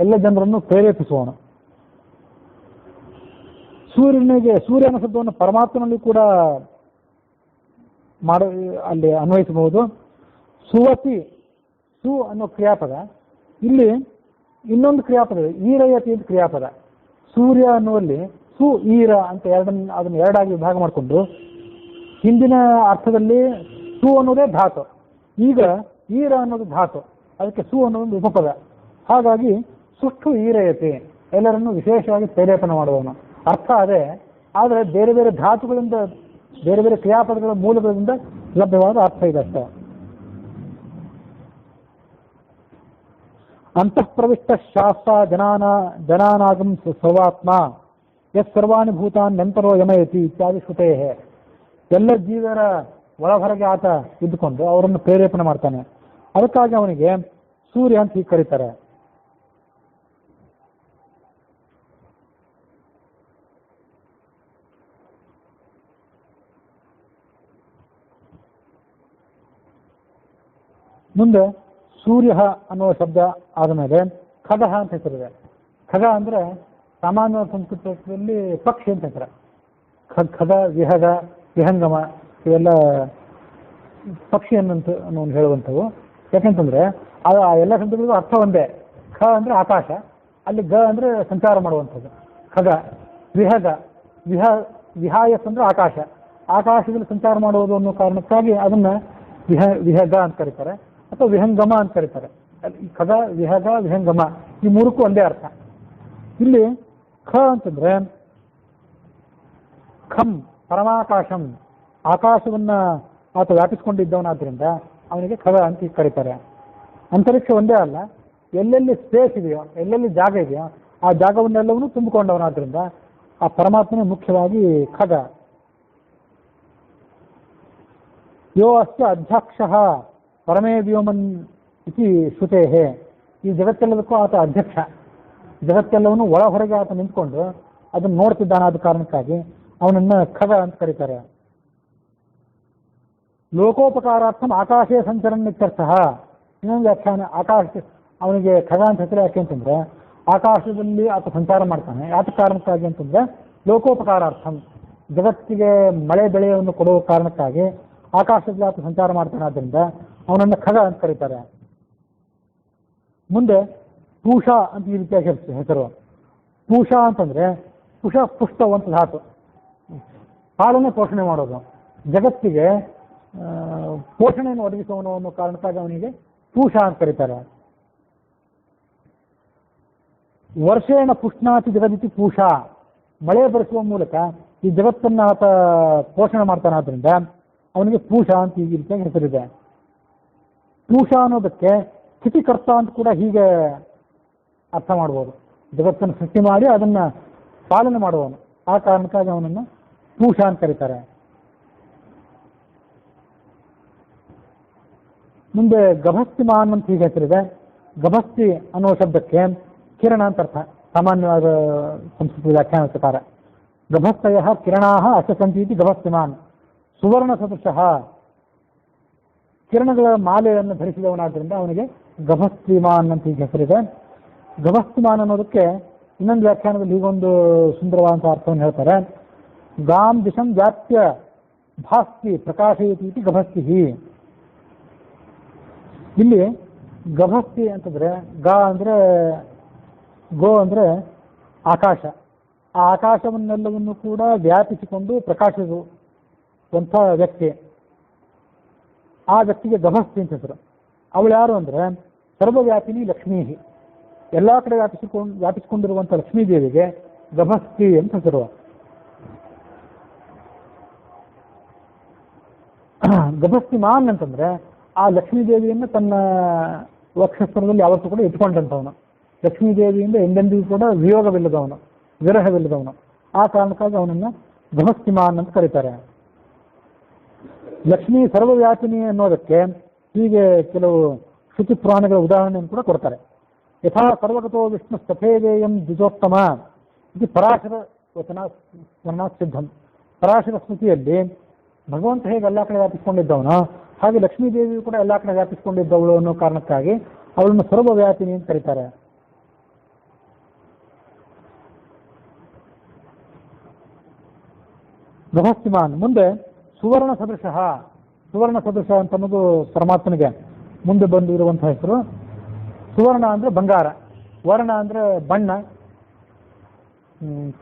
ಎಲ್ಲ ಜನರನ್ನು ಪ್ರೇರೇಪಿಸುವವನು. ಸೂರ್ಯ ಅನ್ನೋ ಶಬ್ದವನ್ನು ಪರಮಾತ್ಮನಲ್ಲಿ ಕೂಡ ಅಲ್ಲಿ ಅನ್ವಯಿಸಬಹುದು. ಸುವತಿ, ಸು ಅನ್ನೋ ಕ್ರಿಯಾಪದ, ಇಲ್ಲಿ ಇನ್ನೊಂದು ಕ್ರಿಯಾಪದ ಈರಯತಿ ಅಂತ ಕ್ರಿಯಾಪದ. ಸೂರ್ಯ ಅನ್ನುವಲ್ಲಿ ಸು ಈರ ಅಂತ ಅದನ್ನು ಎರಡಾಗಿ ವಿಭಾಗ ಮಾಡಿಕೊಂಡು ಹಿಂದಿನ ಅರ್ಥದಲ್ಲಿ ಸು ಅನ್ನೋದೇ ಧಾತು, ಈಗ ಈರ ಅನ್ನೋದು ಧಾತು, ಅದಕ್ಕೆ ಸು ಅನ್ನೋದೊಂದು ಉಪಪದ. ಹಾಗಾಗಿ ಸುಷ್ಟು ಈರಯತೆ, ಎಲ್ಲರನ್ನು ವಿಶೇಷವಾಗಿ ಪ್ರೇರೇಪಣೆ ಮಾಡುವವನು, ಅರ್ಥ ಅದೇ. ಆದರೆ ಬೇರೆ ಬೇರೆ ಧಾತುಗಳಿಂದ ಬೇರೆ ಬೇರೆ ಕ್ರಿಯಾಪದಗಳ ಮೂಲಗಳಿಂದ ಲಭ್ಯವಾದ ಅರ್ಥ ಇದೆ ಅಷ್ಟೇ. ಅಂತಃಪ್ರವಿಷ್ಟ ಶಾಸ್ತ್ರ ಜನಾನಾಗಂ ಸರ್ವಾತ್ಮ ಯತ್ ಸರ್ವಾಣಿ ಭೂತಾನ್ ನಂತರೋ ಯಮಯತಿ ಇತ್ಯಾದಿ ಶ್ರುತೇ. ಎಲ್ಲ ಜೀವರ ಒಳಹೊರಗೆ ಆತ ಇದ್ದುಕೊಂಡು ಅವರನ್ನು ಪ್ರೇರೇಪಣೆ ಮಾಡ್ತಾನೆ. ಅದಕ್ಕಾಗಿ ಅವನಿಗೆ ಸೂರ್ಯ ಅಂತ ಹೀಗೆ ಕರೀತಾರೆ. ಮುಂದೆ ಸೂರ್ಯ ಅನ್ನುವ ಶಬ್ದ ಆದ ಮೇಲೆ ಖಗ ಅಂತ ಹೆಸರಿದೆ. ಖಗ ಅಂದ್ರೆ ಸಾಮಾನ್ಯ ಸಂಸ್ಕೃತದಲ್ಲಿ ಪಕ್ಷಿ ಅಂತ ಹೆಸರು. ಖಗ, ವಿಹಗ, ವಿಹಂಗಮ ಇವೆಲ್ಲ ಪಕ್ಷಿ ಅನ್ನೋ ಹೇಳುವಂಥವು. ಯಾಕೆಂತಂದ್ರೆ ಆ ಎಲ್ಲ ಶಬ್ದಗಳಿಗೂ ಅರ್ಥ ಒಂದೇ. ಖ ಅಂದ್ರೆ ಆಕಾಶ, ಅಲ್ಲಿ ಗ ಅಂದ್ರೆ ಸಂಚಾರ ಮಾಡುವಂಥದ್ದು. ಖಗ, ವಿಹಗ, ವಿಹಾಯಸ್ ಅಂದ್ರೆ ಆಕಾಶ, ಆಕಾಶದಲ್ಲಿ ಸಂಚಾರ ಮಾಡುವುದು ಅನ್ನೋ ಕಾರಣಕ್ಕಾಗಿ ಅದನ್ನ ವಿಹಗ ಅಂತ ಕರೀತಾರೆ, ಅಥವಾ ವಿಹಂಗಮ ಅಂತ ಕರೀತಾರೆ. ಖಗ, ವಿಹಗ, ವಿಹಂಗಮ ಈ ಮೂರಕ್ಕೂ ಒಂದೇ ಅರ್ಥ. ಇಲ್ಲಿ ಖ ಅಂತಂದ್ರೆ ಖಂ ಪರಮಾಕಾಶಂ, ಆಕಾಶವನ್ನ ಆತ ವ್ಯಾಪಿಸ್ಕೊಂಡಿದ್ದವನಾದ್ರಿಂದ ಅವನಿಗೆ ಖಗ ಅಂತ ಕರೀತಾರೆ. ಅಂತರಿಕ್ಷ ಒಂದೇ ಅಲ್ಲ, ಎಲ್ಲೆಲ್ಲಿ ಸ್ಪೇಸ್ ಇದೆಯೋ, ಎಲ್ಲೆಲ್ಲಿ ಜಾಗ ಇದೆಯೋ ಆ ಜಾಗವನ್ನೆಲ್ಲವನ್ನೂ ತುಂಬಿಕೊಂಡವನಾದ್ರಿಂದ ಆ ಪರಮಾತ್ಮನೇ ಮುಖ್ಯವಾಗಿ ಖಗ. ಯೋ ಅಸ್ಯ ಅಧ್ಯಕ್ಷ ಪರಮೇ ವ್ಯೋಮನ್ ಇತಿ ಶ್ರುತೇ. ಈ ಜಗತ್ತೆಲ್ಲದಕ್ಕೂ ಆತ ಅಧ್ಯಕ್ಷ, ಜಗತ್ತೆಲ್ಲವನ್ನು ಒಳ ಹೊರಗೆ ಆತ ನಿಂತ್ಕೊಂಡು ಅದನ್ನು ನೋಡ್ತಿದ್ದಾನಾದ ಕಾರಣಕ್ಕಾಗಿ ಅವನನ್ನ ಖಗ ಅಂತ ಕರೀತಾರೆ. ಲೋಕೋಪಕಾರಾರ್ಥಂ ಆಕಾಶೇ ಸಂಚರನ್ ಇತ್ಯರ್ಥ. ಇನ್ನೊಂದು ವ್ಯಾಖ್ಯಾನ, ಆಕಾಶ ಅವನಿಗೆ ಖಗ ಅಂತ ಹೆಸರು ಯಾಕೆ ಅಂತಂದ್ರೆ ಆಕಾಶದಲ್ಲಿ ಆತ ಸಂಚಾರ ಮಾಡ್ತಾನೆ. ಯಾತ ಕಾರಣಕ್ಕಾಗಿ ಅಂತಂದ್ರೆ ಲೋಕೋಪಕಾರಾರ್ಥಂ, ಜಗತ್ತಿಗೆ ಮಳೆ ಬೆಳೆಯನ್ನು ಕೊಡುವ ಕಾರಣಕ್ಕಾಗಿ ಆಕಾಶದಲ್ಲಿ ಆತ ಸಂಚಾರ ಮಾಡ್ತಾನೆ. ಆದ್ದರಿಂದ ಅವನನ್ನು ಖಗ ಅಂತ ಕರೀತಾರೆ. ಮುಂದೆ ಪೂಷಾ ಅಂತ ಈ ರೀತಿಯಾಗಿ ಹೆಸರು. ಪೂಷಾ ಅಂತಂದ್ರೆ ಪುಷ್ಟವಂತ ಧಾತು, ಹಾಲನ್ನೇ ಪೋಷಣೆ ಮಾಡೋದು, ಜಗತ್ತಿಗೆ ಪೋಷಣೆಯನ್ನು ಒದಗಿಸುವವನು ಅನ್ನೋ ಕಾರಣಕ್ಕಾಗಿ ಅವನಿಗೆ ಪೂಷಾ ಅಂತ ಕರೀತಾರೆ. ವರ್ಷೇಣ ಪುಷ್ಣಾತಿ ಜಗದಿತಿ ಪೂಷಾ, ಮಳೆ ಬರೆಸುವ ಮೂಲಕ ಈ ಜಗತ್ತನ್ನು ಆತ ಪೋಷಣೆ ಮಾಡ್ತಾನಾದ್ರಿಂದ ಅವನಿಗೆ ಪೂಷಾ ಅಂತ ಈ ರೀತಿಯಾಗಿ ಹೆಸರಿದೆ. ಪೂಷಾ ಅನ್ನೋದಕ್ಕೆ ಸ್ಥಿತಿಕರ್ತ ಅಂತ ಕೂಡ ಹೀಗೆ ಅರ್ಥ ಮಾಡ್ಬೋದು. ಜಗತ್ತನ್ನು ಸೃಷ್ಟಿ ಮಾಡಿ ಅದನ್ನ ಪಾಲನೆ ಮಾಡುವವನು, ಆ ಕಾರಣಕ್ಕಾಗಿ ಅವನನ್ನು ಪೂಷಾ ಅಂತ ಕರೀತಾರೆ. ಮುಂದೆ ಗಭಸ್ತಿಮಾನ್ ಅಂತ ಹೀಗೆ ಹೆಸರಿದೆ. ಗಭಸ್ತಿ ಅನ್ನುವ ಶಬ್ದಕ್ಕೆ ಕಿರಣ ಅಂತ ಅರ್ಥ, ಸಾಮಾನ್ಯವಾದ ಸಂಸ್ಕೃತ ವ್ಯಾಖ್ಯಾನ ಪ್ರಕಾರ. ಗಭಸ್ತಯ ಕಿರಣಾ ಅಶಸಂತಿ ಇತಿ ಗಭಸ್ತಿಮಾನ್. ಸುವರ್ಣ ಸದೃಶಃ, ಕಿರಣಗಳ ಮಾಲೆಯನ್ನು ಧರಿಸಿದವನಾದ್ರಿಂದ ಅವನಿಗೆ ಗಭಸ್ತಿಮಾನ್ ಅಂತ ಹೀಗೆ ಹೆಸರಿದೆ. ಗಭಸ್ತಿಮಾನ್ ಅನ್ನೋದಕ್ಕೆ ಇನ್ನೊಂದು ವ್ಯಾಖ್ಯಾನದಲ್ಲಿ ಹೀಗೊಂದು ಸುಂದರವಾದಂತಹ ಅರ್ಥವನ್ನು ಹೇಳ್ತಾರೆ. ಗಾಂ ದಿಶಂ ವ್ಯಾಪ್ಯ ಭಾಸ್ತಿ ಪ್ರಕಾಶಯತಿ ಇತಿ ಗಭಸ್ತಿ. ಇಲ್ಲಿ ಗಭಸ್ತಿ ಅಂತಂದ್ರೆ ಗೋ ಅಂದ್ರೆ ಆಕಾಶ, ಆ ಆಕಾಶವನ್ನೆಲ್ಲವನ್ನು ಕೂಡ ವ್ಯಾಪಿಸಿಕೊಂಡು ಪ್ರಕಾಶಿಸುವಂಥ ವ್ಯಕ್ತಿ, ಆ ವ್ಯಕ್ತಿಗೆ ಗಭಸ್ತಿ ಅಂತ ಹೆಸರು. ಅವಳು ಯಾರು ಅಂದ್ರೆ ಸರ್ವವ್ಯಾಪಿನಿ ಲಕ್ಷ್ಮೀ, ಎಲ್ಲಾ ಕಡೆ ವ್ಯಾಪಿಸಿಕೊಂಡಿರುವಂಥ ಲಕ್ಷ್ಮೀ ದೇವಿಗೆ ಗಭಸ್ತಿ ಅಂತ ಹೆಸರು. ಗಭಸ್ತಿಮಾನ್ ಅಂತಂದ್ರೆ ಆ ಲಕ್ಷ್ಮೀ ದೇವಿಯನ್ನು ತನ್ನ ವಕ್ಷಸ್ಥಳದಲ್ಲಿ ಯಾವತ್ತೂ ಕೂಡ ಇಟ್ಕೊಂಡಂಥವನು, ಲಕ್ಷ್ಮೀ ದೇವಿಯಿಂದ ಎಂದೆಂದಿಗೂ ಕೂಡ ವಿಯೋಗವಿಲ್ಲದವನು, ವಿರಹವಿಲ್ಲದವನು. ಆ ಕಾರಣಕ್ಕಾಗಿ ಅವನನ್ನು ಗಭಸ್ತಿಮಾನ್ ಅಂತ ಕರೀತಾರೆ. ಲಕ್ಷ್ಮೀ ಸರ್ವವ್ಯಾಪಿನಿ ಅನ್ನೋದಕ್ಕೆ ಹೀಗೆ ಕೆಲವು ಶ್ರುತಿ ಪುರಾಣಗಳ ಉದಾಹರಣೆಯನ್ನು ಕೂಡ ಕೊಡ್ತಾರೆ. ಯಥಾ ಸರ್ವಗತೋ ವಿಷ್ಣು ಸ್ಥೇಯಂ ದ್ವಿಜೋತ್ತಮ ಇದು ಪರಾಶರ ವಚನ ಸಿದ್ಧಂ. ಪರಾಶರ ಸ್ಮೃತಿಯಲ್ಲಿ ಭಗವಂತ ಹೇಗೆ ಎಲ್ಲ ಕಡೆ ವ್ಯಾಪಿಸಿಕೊಂಡಿದ್ದವನು ಹಾಗೆ ಲಕ್ಷ್ಮೀ ದೇವಿಯು ಕೂಡ ಎಲ್ಲ ಕಡೆ ವ್ಯಾಪಿಸಿಕೊಂಡಿದ್ದವಳು ಅನ್ನೋ ಕಾರಣಕ್ಕಾಗಿ ಅವಳನ್ನು ಸರ್ವವ್ಯಾಪಿನಿ ಅಂತ ಕರೀತಾರೆ. ಗಭಸ್ತಿಮಾನ್. ಮುಂದೆ ಸುವರ್ಣ ಸದೃಶ. ಸುವರ್ಣ ಸದೃಶ ಅಂತ ಅನ್ನೋದು ಪರಮಾತ್ಮನಿಗೆ ಮುಂದೆ ಬಂದಿರುವಂತಹ ಹೆಸರು. ಸುವರ್ಣ ಅಂದರೆ ಬಂಗಾರ, ವರ್ಣ ಅಂದರೆ ಬಣ್ಣ,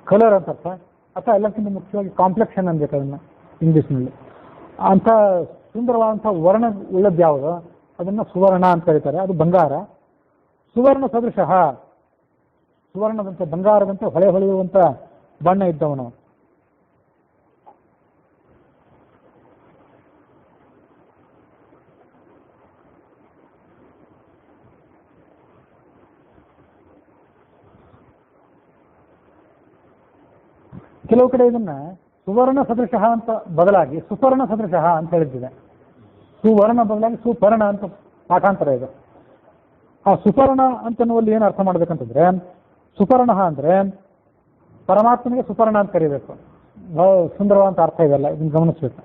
ಕಲರ್ ಅಂತ ಅರ್ಥ. ಅಥವಾ ಎಲ್ಲಕ್ಕಿಂತ ಮುಖ್ಯವಾಗಿ ಕಾಂಪ್ಲೆಕ್ಷನ್ ಅನ್ಬೇಕು ಅದನ್ನು ಇಂಗ್ಲೀಷ್ನಲ್ಲಿ. ಅಂಥ ಸುಂದರವಾದಂಥ ವರ್ಣ ಉಳ್ಳದ್ದು ಯಾವುದು ಅದನ್ನು ಸುವರ್ಣ ಅಂತ ಕರೀತಾರೆ, ಅದು ಬಂಗಾರ. ಸುವರ್ಣ ಸದೃಶ, ಸುವರ್ಣದಂತೆ ಬಂಗಾರದಂತೆ ಹೊಳೆಯುವಂಥ ಬಣ್ಣ ಇದ್ದವನು. ಕೆಲವು ಕಡೆ ಇದನ್ನ ಸುವರ್ಣ ಸದೃಶ ಅಂತ ಬದಲಾಗಿ ಸುಪರ್ಣ ಸದೃಶ ಅಂತ ಹೇಳಿದ್ದಿದೆ. ಸುವರ್ಣ ಬದಲಾಗಿ ಸುಪರ್ಣ ಅಂತ ಪಾಠಾಂತರ ಇದೆ. ಆ ಸುಪರ್ಣ ಅಂತನ್ನುವಲ್ಲಿ ಏನು ಅರ್ಥ ಮಾಡ್ಬೇಕಂತಂದ್ರೆ, ಸುಪರ್ಣ ಅಂದ್ರೆ ಪರಮಾತ್ಮನಿಗೆ ಸುಪರ್ಣ ಅಂತ ಕರಿಬೇಕು. ಸುಂದರವಾದಂಥ ಅರ್ಥ ಇದೆಲ್ಲ, ಇದನ್ನು ಗಮನಿಸ್ಬೇಕು.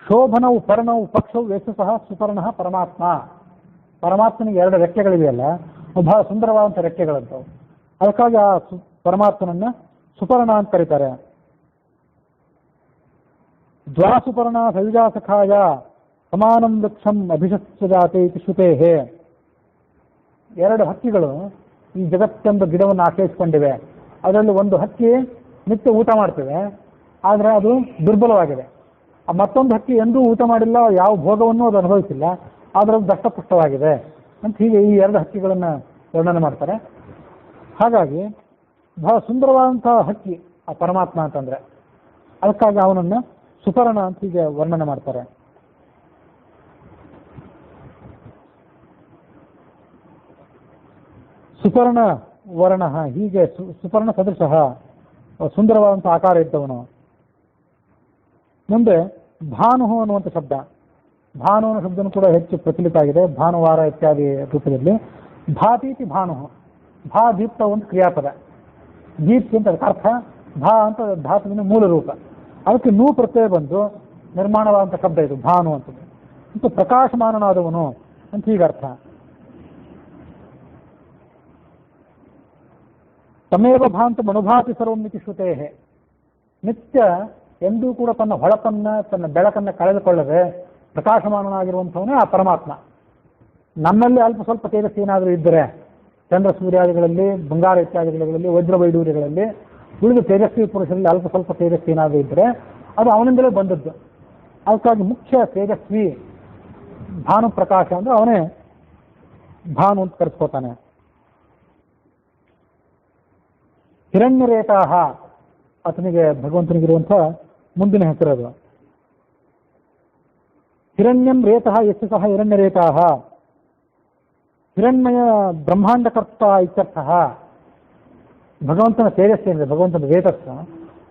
ಶೋಭನವು ಪರ್ಣವು ಪಕ್ಷವು ವೇಸು ಸಹ ಸುಪರ್ಣ ಪರಮಾತ್ಮ. ಪರಮಾತ್ಮನಿಗೆ 2 ರೆಕ್ಕೆಗಳಿವೆಯಲ್ಲ, ಬಹಳ ಸುಂದರವಾದಂಥ ರೆಕ್ಕೆಗಳಂತವು. ಅದಕ್ಕಾಗಿ ಆ ಪರಮಾತ್ಮನನ್ನ ಸುಪರ್ಣ ಅಂತ ಕರೀತಾರೆ. ದ್ವಾಸುಪರ್ಣ ಸವಿಜಾಸಖಾಯ ಸಮಾನಂ ವೃಕ್ಷಂ ಅಭಿಷತ್ಸಜಾತೆ ಇತಿ ಶ್ರುತೇಹೇ. 2 ಹಕ್ಕಿಗಳು ಈ ಜಗತ್ತೆಂಬ ಗಿಡವನ್ನು ಆಶ್ರಯಿಸಿಕೊಂಡಿವೆ. ಅದರಲ್ಲಿ ಒಂದು ಹಕ್ಕಿ ನಿತ್ಯ ಊಟ ಮಾಡ್ತದೆ, ಆದರೆ ಅದು ದುರ್ಬಲವಾಗಿದೆ. ಮತ್ತೊಂದು ಹಕ್ಕಿ ಎಂದೂ ಊಟ ಮಾಡಿಲ್ಲ, ಯಾವ ಭೋಗವನ್ನು ಅದು ಅನುಭವಿಸಿಲ್ಲ, ಆದರೆ ಅದು ದಷ್ಟಪುಷ್ಟವಾಗಿದೆ ಅಂತ ಹೀಗೆ ಈ 2 ಹಕ್ಕಿಗಳನ್ನು ವರ್ಣನೆ ಮಾಡ್ತಾರೆ. ಹಾಗಾಗಿ ಬಹಳ ಸುಂದರವಾದಂಥ ಹಕ್ಕಿ ಆ ಪರಮಾತ್ಮ ಅಂತಂದ್ರೆ, ಅದಕ್ಕಾಗಿ ಅವನನ್ನು ಸುಪರ್ಣ ಅಂತ ಹೀಗೆ ವರ್ಣನೆ ಮಾಡ್ತಾರೆ. ಸುಪರ್ಣ ವರ್ಣ, ಹೀಗೆ ಸುಪರ್ಣ ಸದೃಶ, ಸುಂದರವಾದಂಥ ಆಕಾರ ಇದ್ದವನು. ಮುಂದೆ ಭಾನು ಅನ್ನುವಂಥ ಶಬ್ದ, ಭಾನು ಅನ್ನೋ ಶಬ್ದನೂ ಕೂಡ ಹೆಚ್ಚು ಪ್ರಚಲಿತ ಆಗಿದೆ, ಭಾನುವಾರ ಇತ್ಯಾದಿ ರೂಪದಲ್ಲಿ. ಭಾತೀತಿ ಭಾನು, ಭಾ ದೀಪ್ತ ಒಂದು ಕ್ರಿಯಾಪದ, ದೀಪ್ತಿ ಅಂತ ಅದಕ್ಕೆ ಅರ್ಥ. ಭಾ ಅಂತ ಧಾತುವಿನ ಮೂಲ ರೂಪ, ಅದಕ್ಕೆ ನೂ ಪ್ರತ್ಯಯ ಬಂದು ನಿರ್ಮಾಣವಾದಂಥ ಶಬ್ದ ಇದು ಭಾನು ಅಂತದ್ದು. ಮತ್ತು ಪ್ರಕಾಶಮಾನನಾದವನು ಅಂತ ಹೀಗೆ ಅರ್ಥ. ತಮೇವ ಭಾಂತ ಮನುಭಾತಿ ಸರ್ವಮಿತಿ ಶ್ರುತೇಹೇ. ನಿತ್ಯ ಎಂದೂ ಕೂಡ ತನ್ನ ಹೊಳಪನ್ನ, ತನ್ನ ಬೆಳಕನ್ನು ಕಳೆದುಕೊಳ್ಳದೆ ಪ್ರಕಾಶಮಾನನಾಗಿರುವಂಥವನೇ ಆ ಪರಮಾತ್ಮ. ನಮ್ಮಲ್ಲಿ ಅಲ್ಪ ಸ್ವಲ್ಪ ತೇಜಸ್ಸು ಏನಾದರೂ ಇದ್ದರೆ, ಚಂದ್ರ ಸೂರ್ಯಾದಿಗಳಲ್ಲಿ, ಬಂಗಾರ ಇತ್ಯಾದಿಗಳಲ್ಲಿ, ವಜ್ರ ವೈಡೂರ್ಯಗಳಲ್ಲಿ, ಉಳಿದ ತೇಜಸ್ವಿ ಪುರುಷರಲ್ಲಿ ಅಲ್ಪ ಸ್ವಲ್ಪ ತೇಜಸ್ವಿ ಏನಾದರೂ ಇದ್ದರೆ ಅದು ಅವನಿಂದಲೇ ಬಂದದ್ದು. ಅದಕ್ಕಾಗಿ ಮುಖ್ಯ ತೇಜಸ್ವಿ ಭಾನು ಪ್ರಕಾಶ ಅಂದರೆ ಅವನೇ ಭಾನು ಅಂತ ಕರೆಸ್ಕೋತಾನೆ. ಹಿರಣ್ಯರೇತಾಹ ಆತನಿಗೆ ಭಗವಂತನಿಗಿರುವಂಥ ಮುಂದಿನ ಹೆಸರದು. ಹಿರಣ್ಯಂ ರೇತಃ ಯಸ್ಯ ಸಹ ಹಿರಣ್ಯರೇತಾಹ. ಹಿರಣ್ಮಯ ಬ್ರಹ್ಮಾಂಡಕರ್ತ ಇತ್ಯರ್ಥಃ. ಭಗವಂತನ ತೇಜಸ್ಸೇನಿದೆ, ಭಗವಂತನ ರೇತಸ್ಸು,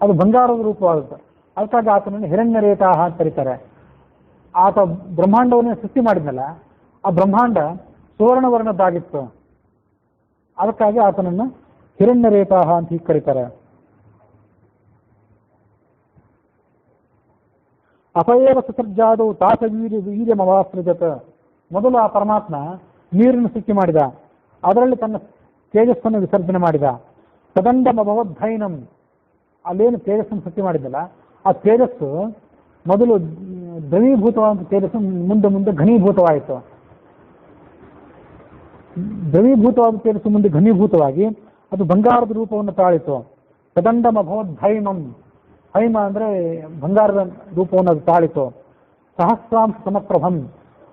ಅದು ಬಂಗಾರದ ರೂಪವಾಗುತ್ತೆ. ಅದಕ್ಕಾಗಿ ಆತನನ್ನು ಹಿರಣ್ಯರೇತಾಹ ಅಂತ ಕರೀತಾರೆ. ಆತ ಬ್ರಹ್ಮಾಂಡವನ್ನೇ ಸೃಷ್ಟಿ ಮಾಡಿದ್ನಲ್ಲ, ಆ ಬ್ರಹ್ಮಾಂಡ ಸುವರ್ಣವರ್ಣದ್ದಾಗಿತ್ತು. ಅದಕ್ಕಾಗಿ ಆತನನ್ನು ಹಿರಣ್ಯರೇತಾಹ ಅಂತ ಹೀಗೆ ಕರೀತಾರೆ. ಅಪಯೇವ ಸಸರ್ಜಾದವು ತಾಸ ವೀರ್ಯಮವಾಸೃಜತ. ಮೊದಲು ಆ ಪರಮಾತ್ಮ ನೀರನ್ನು ಸೃಷ್ಟಿ ಮಾಡಿದ, ಅದರಲ್ಲಿ ತನ್ನ ತೇಜಸ್ಸನ್ನು ವಿಸರ್ಜನೆ ಮಾಡಿದ. ತದಂಡಮಭವದ್ಧೈನಂ, ಅಲ್ಲೇನು ತೇಜಸ್ಸನ್ನು ಸೃಷ್ಟಿ ಮಾಡಿದ್ದಲ್ಲ, ಆ ತೇಜಸ್ಸು ಮೊದಲು ದ್ರವೀಭೂತವಾದಂಥ ತೇಜಸ್ಸು ಮುಂದೆ ಮುಂದೆ ಘನೀಭೂತವಾಯಿತು. ದ್ರವೀಭೂತವಾದ ತೇಜಸ್ಸು ಮುಂದೆ ಘನೀಭೂತವಾಗಿ ಅದು ಬಂಗಾರದ ರೂಪವನ್ನು ತಾಳಿತು. ತದಂಡಮಭವದ್ಧೈಮಂ, ಹೈಮ ಅಂದರೆ ಬಂಗಾರದ ರೂಪವನ್ನು ಅದು ತಾಳಿತು. ಸಹಸ್ರಾಂಶ ಸಮಪ್ರಭಂ,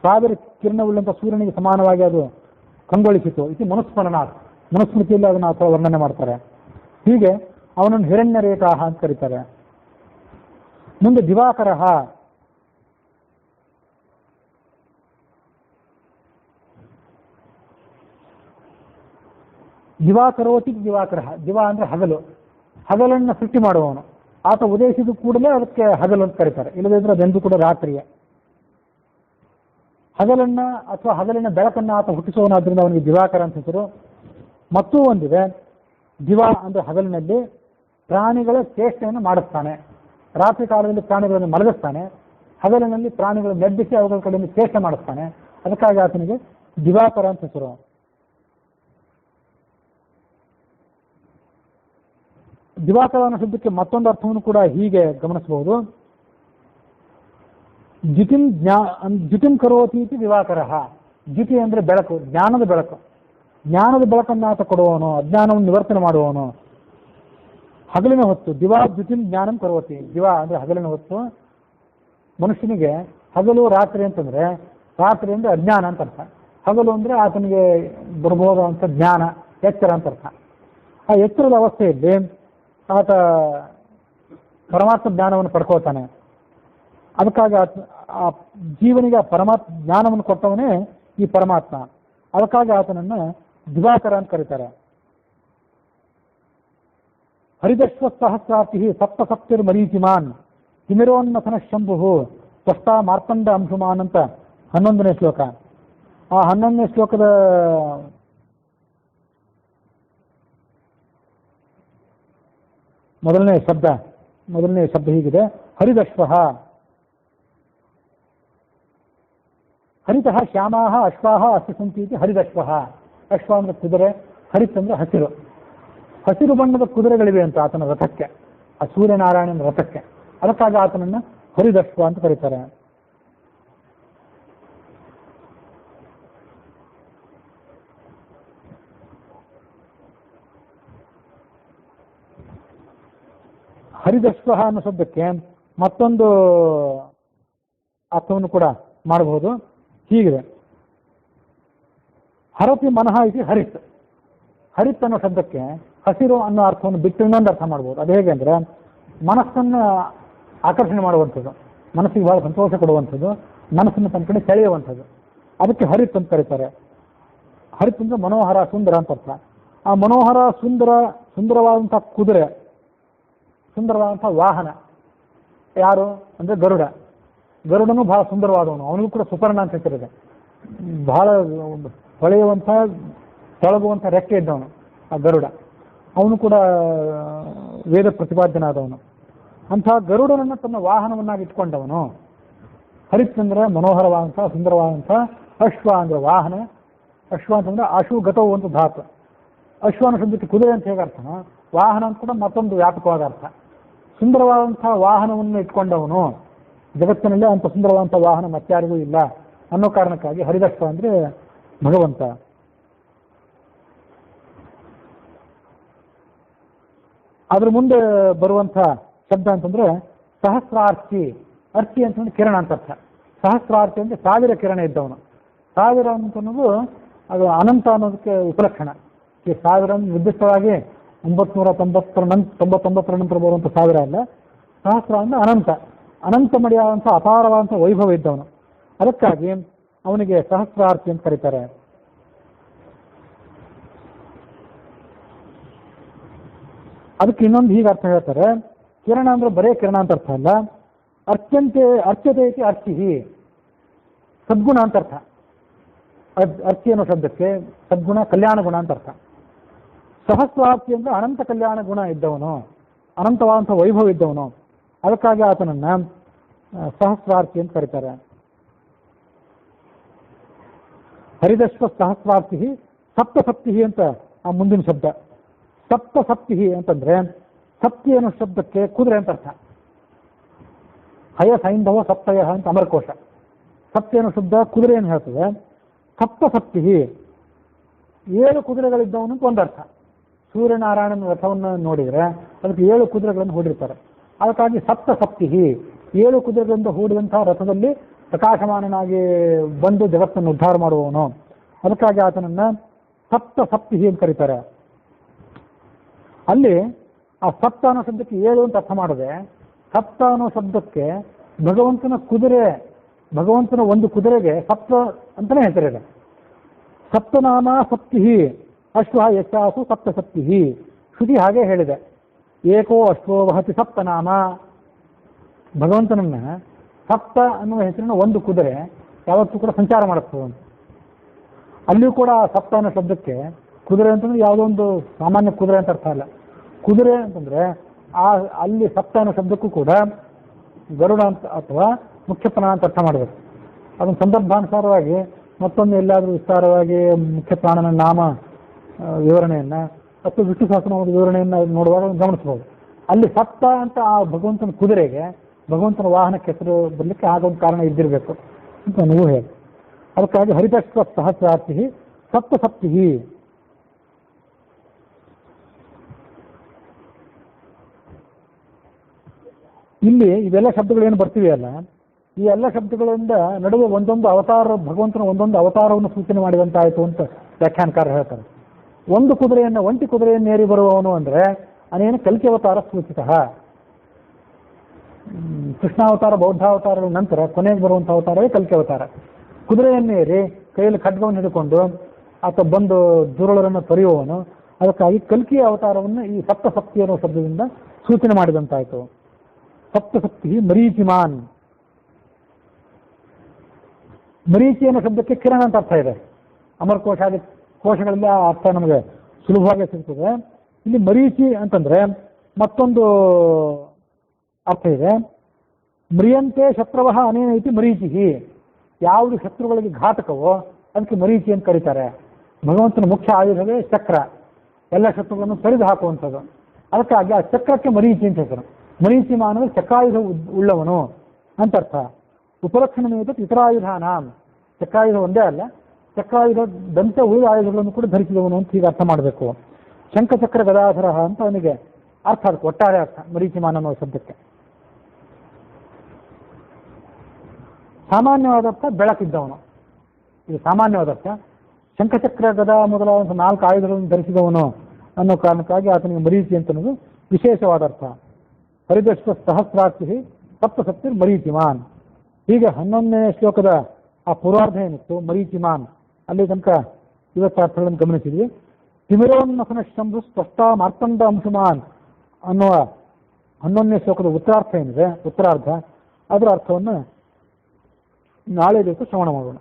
1000 ಕಿರಣವುಳ್ಳಂಥ ಸೂರ್ಯನಿಗೆ ಸಮಾನವಾಗಿ ಅದು ಕಂಗೊಳಿಸಿತು. ಇದು ಮನುಸ್ಮರಣಾತ್, ಮನುಸ್ಮೃತಿಯಲ್ಲಿ ಅದನ್ನು ಅಥವಾ ವರ್ಣನೆ ಮಾಡ್ತಾರೆ. ಹೀಗೆ ಅವನನ್ನು ಹಿರಣ್ಯರೇತಾಹ ಅಂತ ಕರೀತಾರೆ. ಮುಂದೆ ದಿವಾಕರ, ದಿವಾಕರೋತಿ ದಿವಾಕರ. ದಿವಾ ಅಂದರೆ ಹಗಲು, ಹಗಲನ್ನು ಸೃಷ್ಟಿ ಮಾಡುವವನು. ಆತ ಉದಯಿಸಿದ ಕೂಡಲೇ ಅದಕ್ಕೆ ಹಗಲು ಅಂತ ಕರೀತಾರೆ, ಇಲ್ಲದಿದ್ರೆ ಅದೆಂದೂ ಕೂಡ ರಾತ್ರಿಯೇ. ಹಗಲನ್ನ ಅಥವಾ ಹಗಲಿನ ಬೆಳಕನ್ನು ಆತ ಹುಟ್ಟಿಸುವವನಾದ್ರಿಂದ ಅವನಿಗೆ ದಿವಾಕರ ಅಂತ ಹೆಸರು. ಮತ್ತೂ ಒಂದಿದೆ, ದಿವಾ ಅಂದರೆ ಹಗಲಿನಲ್ಲಿ ಪ್ರಾಣಿಗಳ ಚೇಷ್ಟೆಯನ್ನು ಮಾಡಿಸ್ತಾನೆ. ರಾತ್ರಿ ಕಾಲದಲ್ಲಿ ಪ್ರಾಣಿಗಳನ್ನು ಮಲಗಿಸ್ತಾನೆ, ಹಗಲಿನಲ್ಲಿ ಪ್ರಾಣಿಗಳನ್ನು ನೆಬ್ಬಿಸಿ ಅವುಗಳ ಕಡೆಯಿಂದ ಚೇಷ್ಟೆ ಮಾಡಿಸ್ತಾನೆ. ಅದಕ್ಕಾಗಿ ಆತನಿಗೆ ದಿವಾಕರ ಅಂತ ಹೆಸರು. ದಿವಾಕರ ಅನ್ನೋ ಶಬ್ದಕ್ಕೆ ಮತ್ತೊಂದು ಅರ್ಥವನ್ನು ಕೂಡ ಹೀಗೆ ಗಮನಿಸಬಹುದು. ದ್ಯುತಿಂ ಕರೋತಿ ಇತಿ ದಿವಾಕರ. ದ್ಯುತಿ ಅಂದರೆ ಬೆಳಕು, ಜ್ಞಾನದ ಬೆಳಕು. ಜ್ಞಾನದ ಬೆಳಕನ್ನು ಆತ ಕೊಡುವವನು, ಅಜ್ಞಾನವನ್ನು ನಿವರ್ತನೆ ಮಾಡುವವನು. ಹಗಲಿನ ಹೊತ್ತು ದಿವಾ ದ್ಯುತಿಂ ಜ್ಞಾನಂ ಕರೋತಿ. ದಿವಾ ಅಂದರೆ ಹಗಲಿನ ಹೊತ್ತು. ಮನುಷ್ಯನಿಗೆ ಹಗಲು ರಾತ್ರಿ ಅಂತಂದರೆ, ರಾತ್ರಿ ಅಂದರೆ ಅಜ್ಞಾನ ಅಂತ ಅರ್ಥ, ಹಗಲು ಅಂದರೆ ಆತನಿಗೆ ಬರ್ಬೋದಂಥ ಜ್ಞಾನ, ಎಚ್ಚರ ಅಂತ ಅರ್ಥ. ಆ ಎಚ್ಚರದ ಅವಸ್ಥೆಯಲ್ಲಿ ಆತ ಪರಮಾತ್ಮ ಜ್ಞಾನವನ್ನು ಪಡ್ಕೋತಾನೆ. ಅದಕ್ಕಾಗಿ ಆ ಜೀವನಿಗೆ ಪರಮಾತ್ಮ ಜ್ಞಾನವನ್ನು ಕೊಟ್ಟವನೇ ಈ ಪರಮಾತ್ಮ. ಅದಕ್ಕಾಗಿ ಆತನನ್ನು ದಿವಾಕರ ಅಂತ ಕರೀತಾರೆ. ಹರಿದಶ್ವ ಸಹಸ್ರಾತಿ ಸಪ್ತ ಸಪ್ತಿರ್ ಮರೀಚಿಮಾನ್ ತಿಮಿರೋನ್ಮಥನ ಶಂಭು ಸ್ವಸ್ಥ ಮಾರ್ಕಂಡ ಅಂಶುಮಾನ್ ಅಂತ 11ನೇ ಶ್ಲೋಕ. ಆ 11ನೇ ಶ್ಲೋಕದ ಮೊದಲನೇ ಶಬ್ದ ಹೀಗಿದೆ: ಹರಿದಶ್ವ. ಹರಿತಃ ಶ್ಯಾಮಾಹ ಅಶ್ವಾಹ ಅಸ್ತಿ ಸಂತಿ ಇತಿ ಹರಿದಶ್ವ. ಅಶ್ವ ಅಂದ್ರೆ ಕುದುರೆ, ಹರಿತ್ ಅಂದ್ರೆ ಹಸಿರು. ಹಸಿರು ಬಣ್ಣದ ಕುದುರೆಗಳಿವೆ ಅಂತ ಆತನ ರಥಕ್ಕೆ, ಆ ಸೂರ್ಯನಾರಾಯಣನ ರಥಕ್ಕೆ. ಅದಕ್ಕಾಗಿ ಆತನನ್ನು ಹರಿದಶ್ವ ಅಂತ ಕರೀತಾರೆ. ಹರಿದಶ್ವ ಅನ್ನೋ ಶಬ್ದಕ್ಕೆ ಮತ್ತೊಂದು ಅರ್ಥವನ್ನು ಕೂಡ ಮಾಡಬಹುದು. ಹೀಗಿದೆ: ಹರತಿ ಮನಃ ಇತಿ ಹರಿತ್. ಹರಿತ್ ಅನ್ನೋ ಶಬ್ದಕ್ಕೆ ಹಸಿರು ಅನ್ನೋ ಅರ್ಥವನ್ನು ಬಿಟ್ಟು ಇನ್ನೊಂದು ಅರ್ಥ ಮಾಡ್ಬೋದು. ಅದು ಹೇಗೆ ಅಂದರೆ, ಮನಸ್ಸನ್ನು ಆಕರ್ಷಣೆ ಮಾಡುವಂಥದ್ದು, ಮನಸ್ಸಿಗೆ ಬಹಳ ಸಂತೋಷ ಕೊಡುವಂಥದ್ದು, ಮನಸ್ಸನ್ನು ತನ್ನ ಕಡೆ ಸೆಳೆಯುವಂಥದ್ದು. ಅದಕ್ಕೆ ಹರಿತ್ ಅಂತ ಕರೀತಾರೆ. ಹರಿತ್ ಅಂದರೆ ಮನೋಹರ, ಸುಂದರ ಅಂತ ಅರ್ಥ. ಆ ಮನೋಹರ, ಸುಂದರವಾದಂಥ ಕುದುರೆ, ಸುಂದರವಾದಂಥ ವಾಹನ ಯಾರು ಅಂದರೆ ಗರುಡ. ಗರುಡನು ಬಹಳ ಸುಂದರವಾದವನು, ಅವನಿಗೂ ಕೂಡ ಸುಪರ್ಣ ಅಂತ ಹೆಸರಿದೆ. ಬಹಳ ಹೊಳೆಯುವಂಥ, ತೊಳಗುವಂಥ ರೆಕ್ಕೆ ಇದ್ದವನು ಆ ಗರುಡ. ಅವನು ಕೂಡ ವೇದ ಪ್ರತಿಪಾದ್ಯನಾದವನು. ಅಂಥ ಗರುಡನನ್ನು ತನ್ನ ವಾಹನವನ್ನಾಗಿ ಇಟ್ಕೊಂಡವನು. ಹರಿತ್ ಅಂದರೆ ಮನೋಹರವಾದಂಥ, ಸುಂದರವಾದಂಥ. ಅಶ್ವ ಅಂದರೆ ವಾಹನ. ಅಶ್ವ ಅಂತಂದ್ರೆ ಅಶು ಗತವು ಅಂತ ಧಾತು. ಅಶ್ವನ ಶಬ್ದಕ್ಕೆ ಕುದುರೆ ಅಂತ ಹೇಗೆ ಅರ್ಥನೋ, ವಾಹನ ಅಂತ ಕೂಡ ಮತ್ತೊಂದು ವ್ಯಾಪಕವಾದ ಅರ್ಥ. ಸುಂದರವಾದಂಥ ವಾಹನವನ್ನು ಇಟ್ಕೊಂಡವನು. ಜಗತ್ತಿನಲ್ಲೇ ಅಂಥ ಸುಂದರವಾದಂಥ ವಾಹನ ಮತ್ತಾರಿಗೂ ಇಲ್ಲ ಅನ್ನೋ ಕಾರಣಕ್ಕಾಗಿ ಹರಿದಶ್ವ ಅಂದರೆ ಭಗವಂತ. ಅದ್ರ ಮುಂದೆ ಬರುವಂಥ ಶಬ್ದ ಅಂತಂದ್ರೆ ಸಹಸ್ರಾರ್ಚಿ. ಅರ್ಚಿ ಅಂತಂದ್ರೆ ಕಿರಣ ಅಂತ ಅರ್ಥ. ಸಹಸ್ರಾರ್ಚಿ ಅಂದರೆ 1000 ಕಿರಣ ಇದ್ದವನು. 1000 ಅಂತನ್ನೋದು ಅದು ಅನಂತ ಅನ್ನೋದಕ್ಕೆ ಉಪಲಕ್ಷಣ. ಈ 1000 ನಿರ್ದಿಷ್ಟವಾಗಿ 999 ನಂತರ ಬರುವಂಥ 1000 ಅಲ್ಲ. ಸಹಸ್ರ ಅಂದರೆ ಅನಂತ, ಅನಂತ ಮಡಿಯಾದಂಥ ಅಪಾರವಾದಂಥ ವೈಭವ ಇದ್ದವನು. ಅದಕ್ಕಾಗಿ ಅವನಿಗೆ ಸಹಸ್ರಾರ್ಚಿ ಅಂತ ಕರೀತಾರೆ. ಅದಕ್ಕೆ ಇನ್ನೊಂದು ಹೀಗೆ ಅರ್ಥ ಹೇಳ್ತಾರೆ: ಕಿರಣ ಅಂದ್ರೆ ಬರೇ ಕಿರಣ ಅಂತ ಅರ್ಥ ಅಲ್ಲ, ಅರ್ಚ್ಯತೆ ಐತಿ ಅರ್ಚಿ, ಸದ್ಗುಣ ಅಂತ ಅರ್ಥ. ಅರ್ಚಿ ಅನ್ನೋ ಶಬ್ದಕ್ಕೆ ಸದ್ಗುಣ, ಕಲ್ಯಾಣ ಗುಣ ಅಂತ ಅರ್ಥ. ಸಹಸ್ರಾರ್ಚಿ ಅಂದ್ರೆ ಅನಂತ ಕಲ್ಯಾಣ ಗುಣ ಇದ್ದವನು, ಅನಂತವಾದಂಥ ವೈಭವ ಇದ್ದವನು. ಅದಕ್ಕಾಗಿ ಆತನನ್ನ ಸಹಸ್ರಾರ್ಚಿ ಅಂತ ಕರೀತಾರೆ. ಹರಿದಶ್ವ ಸಹಸ್ರಾರ್ಚಿ ಸಪ್ತಸಪ್ತಿ ಅಂತ ಆ ಮುಂದಿನ ಶಬ್ದ. ಸಪ್ತಸಪ್ತಿ ಅಂತಂದ್ರೆ ಸಪ್ತಿ ಅನ್ನೋ ಶಬ್ದಕ್ಕೆ ಕುದುರೆ ಅಂತ ಅರ್ಥ. ಹಯ ಸೈಂಧವ ಸಪ್ತಯ ಅಂತ ಅಮರಕೋಶ. ಸಪ್ತಿ ಅನ್ನೋ ಶಬ್ದ ಕುದುರೆಯನ್ನು ಹೇಳ್ತದೆ. ಸಪ್ತಸಪ್ತಿ 7 ಕುದುರೆಗಳಿದ್ದವನು ಅಂತ ಒಂದರ್ಥ. ಸೂರ್ಯನಾರಾಯಣನ ರಥವನ್ನು ನೋಡಿದರೆ ಅದಕ್ಕೆ 7 ಕುದುರೆಗಳನ್ನು ಹೂಡಿರ್ತಾರೆ. ಅದಕ್ಕಾಗಿ ಸಪ್ತಸಪ್ತಿ 7 ಕುದುರೆಗಳಿಂದ ಹೂಡಿದಂತಹ ರಥದಲ್ಲಿ ಪ್ರಕಾಶಮಾನನಾಗಿ ಬಂದು ಜಗತ್ತನ್ನು ಉದ್ಧಾರ ಮಾಡುವವನು. ಅದಕ್ಕಾಗಿ ಆತನನ್ನ ಸಪ್ತಸಪ್ತಿ ಅಂತ ಕರೀತಾರೆ. ಅಲ್ಲಿ ಆ ಸಪ್ತ ಅನ್ನೋ ಶಬ್ದಕ್ಕೆ 7 ಅಂತ ಅರ್ಥ ಮಾಡಿದೆ. ಸಪ್ತ ಅನ್ನೋ ಶಬ್ದಕ್ಕೆ ಭಗವಂತನ ಕುದುರೆ, ಭಗವಂತನ ಒಂದು ಕುದುರೆಗೆ ಸಪ್ತ ಅಂತಾನೆ ಹೆಸರಿದೆ. ಸಪ್ತನಾಮ ಸಪ್ತಿ ಅಶ್ವ ಯಶಾಸು ಸಪ್ತಸಪ್ತಿ. ಶ್ರುತಿ ಹಾಗೆ ಹೇಳಿದೆ: ಏಕೋ ಅಶ್ವೋ ವಹತಿ ಸಪ್ತನಾಮ. ಭಗವಂತನನ್ನ ಸಪ್ತ ಅನ್ನುವ ಹೆಸರಿನ ಒಂದು ಕುದುರೆ ಯಾವತ್ತೂ ಕೂಡ ಸಂಚಾರ ಮಾಡುತ್ತದೆ. ಅಲ್ಲಿಯೂ ಕೂಡ ಸಪ್ತ ಅನ್ನೋ ಶಬ್ದಕ್ಕೆ ಕುದುರೆ ಅಂತಂದ್ರೆ ಯಾವುದೋ ಒಂದು ಸಾಮಾನ್ಯ ಕುದುರೆ ಅಂತ ಅರ್ಥ ಅಲ್ಲ. ಕುದುರೆ ಅಂತಂದ್ರೆ ಅಲ್ಲಿ ಸಪ್ತ ಅನ್ನೋ ಶಬ್ದಕ್ಕೂ ಕೂಡ ಗರುಡ ಅಂತ ಅಥವಾ ಮುಖ್ಯ ಪ್ರಾಣ ಅಂತ ಅರ್ಥ ಮಾಡಬೇಕು. ಅದನ್ನು ಸಂದರ್ಭಾನುಸಾರವಾಗಿ ಮತ್ತೊಂದು ಎಲ್ಲಾದರೂ ವಿಸ್ತಾರವಾಗಿ ಮುಖ್ಯ ಪ್ರಾಣನ ನಾಮ ವಿವರಣೆಯನ್ನ ಅಥವಾ ವಿಷ್ಣು ಸಹಸ್ರನಾಮದ ವಿವರಣೆಯನ್ನು ನೋಡುವಾಗ ಗಮನಿಸಬಹುದು. ಅಲ್ಲಿ ಸಪ್ತ ಅಂತ ಆ ಭಗವಂತನ ಕುದುರೆಗೆ, ಭಗವಂತನ ವಾಹನಕ್ಕೆ ಹೆಸರು ಬರಲಿಕ್ಕೆ ಆಗೊಂದು ಕಾರಣ ಇದ್ದಿರಬೇಕು ಅಂತ ನೀವು ಹೇಳಿ. ಅದಕ್ಕಾಗಿ ಹರಿತಶ್ವ ಸಹಸ್ರಾರ್ಥಿ ಸಪ್ತಸಪ್ತಿ. ಇಲ್ಲಿ ಇವೆಲ್ಲ ಶಬ್ದಗಳೇನು ಬರ್ತಿವೆ ಅಲ್ಲ, ಈ ಎಲ್ಲ ಶಬ್ದಗಳಿಂದ ನಡುವೆ ಒಂದೊಂದು ಅವತಾರ, ಭಗವಂತನ ಒಂದೊಂದು ಅವತಾರವನ್ನು ಸೂಚನೆ ಮಾಡಿದಂತಾಯಿತು ಅಂತ ವ್ಯಾಖ್ಯಾನಕಾರ ಹೇಳ್ತಾರೆ. ಒಂಟಿ ಕುದುರೆಯನ್ನು ಏರಿ ಬರುವವನು ಅಂದರೆ ಅನೇನು ಕಲ್ಕಿ ಅವತಾರ ಸೂಚಿತ. ಕೃಷ್ಣಾವತಾರ ಬೌದ್ಧಾವತಾರಗಳ ನಂತರ ಕೊನೆಗೆ ಬರುವಂಥ ಅವತಾರವೇ ಕಲ್ಕಿ ಅವತಾರ. ಕುದುರೆಯನ್ನೇರಿ ಕೈಯಲ್ಲಿ ಖಡ್ಗವನ್ನು ಹಿಡ್ಕೊಂಡು ಆತ ಬಂದು ದುರುಳರನ್ನು ತೊರೆಯುವವನು. ಅದಕ್ಕಾಗಿ ಕಲ್ಕಿಯ ಅವತಾರವನ್ನು ಈ ಸಪ್ತಸಪ್ತಿ ಅನ್ನೋ ಶಬ್ದದಿಂದ ಸೂಚನೆ ಮಾಡಿದಂತಾಯಿತು. ಸಪ್ತಸಪ್ತಿ ಮರೀಚಿಮಾನ್. ಮರೀಚಿ ಅನ್ನೋ ಶಬ್ದಕ್ಕೆ ಕಿರಣ ಅಂತ ಅರ್ಥ ಇದೆ. ಅಮರಕೋಶಾದಿ ಕೋಶಗಳಲ್ಲಿ ಆ ಅರ್ಥ ನಮಗೆ ಸುಲಭವಾಗಿ ಸಿಗ್ತದೆ. ಇಲ್ಲಿ ಮರೀಚಿ ಅಂತಂದ್ರೆ ಮತ್ತೊಂದು ಅರ್ಥ ಇದೆ. ಮ್ರಿಯಂತೆ ಶತ್ರುವಃ ಅನೇನೈತಿ ಮರೀಚಿ. ಯಾವುದು ಶತ್ರುಗಳಿಗೆ ಘಾತಕವೋ ಅದಕ್ಕೆ ಮರೀಚಿ ಅಂತ ಕರೀತಾರೆ. ಭಗವಂತನ ಮುಖ್ಯ ಆಯುಧವೇ ಚಕ್ರ, ಎಲ್ಲ ಶತ್ರುಗಳನ್ನು ತೊರೆದು ಹಾಕುವಂಥದ್ದು. ಅದಕ್ಕಾಗಿ ಆ ಚಕ್ರಕ್ಕೆ ಮರೀಚಿ ಅಂತ ಹೆಸರು. ಮರೀಚಿ ಮಾನವ ಚಕ್ರಾಯುಧ ಉಳ್ಳವನು ಅಂತ ಅರ್ಥ. ಉಪಲಕ್ಷಣ ಇತರಾಯುಧಾನ. ಚಕ್ರಾಯುಧ ಒಂದೇ ಅಲ್ಲ, ಚಕ್ರಾಯುಧದಂತೆ ಉಳಿದ ಆಯುಧಗಳನ್ನು ಕೂಡ ಧರಿಸಿದವನು ಅಂತ ಹೀಗೆ ಅರ್ಥ ಮಾಡಬೇಕು. ಶಂಖಚಕ್ರ ಗದಾಧರ ಅಂತ ಅವನಿಗೆ ಅರ್ಥ, ಅದಕ್ಕೆ ಒಟ್ಟಾರೆ ಅರ್ಥ ಮರೀಚಿಮಾನ ಅನ್ನೋ ಶಬ್ದಕ್ಕೆ. ಸಾಮಾನ್ಯವಾದ ಅರ್ಥ ಬೆಳಕಿದ್ದವನು. ಇದು ಸಾಮಾನ್ಯವಾದ ಅರ್ಥ. ಶಂಖಚಕ್ರ ಗದಾ ಮೊದಲಾದಂಥ 4 ಆಯುಧಗಳನ್ನು ಧರಿಸಿದವನು ಅನ್ನೋ ಕಾರಣಕ್ಕಾಗಿ ಆತನಿಗೆ ಮರೀಚಿ ಅಂತ ಅನ್ನೋದು ವಿಶೇಷವಾದ ಅರ್ಥ. ಹರಿದಶ್ವ ಸಹಸ್ರಾರ್ಥಿ ಸಪ್ತಸಪ್ತಿ ಮರೀಚಿಮಾನ್. ಹೀಗೆ 11ನೇ ಶ್ಲೋಕದ ಆ ಪೂರ್ವಾರ್ಧ ಏನಿತ್ತು ಮರೀಚಿಮಾನ್, ಅಲ್ಲಿ ತನಕ ಇವತ್ತು ಅರ್ಥಗಳನ್ನು ಗಮನಿಸಿದ್ವಿ. ತಿಮಿರೋನ್ನಸನ ಶಂಭು ಸ್ಪಷ್ಟ ಮಾರ್ತಂಡ ಅಂಶುಮಾನ್ ಅನ್ನುವ 11ನೇ ಶ್ಲೋಕದ ಉತ್ತರಾರ್ಥ ಏನಿದೆ, ಉತ್ತರಾರ್ಧ, ಅದರ ಅರ್ಥವನ್ನು ನಾಳೆ ದಿವಸ ಶ್ರವಣ ಮಾಡೋಣ.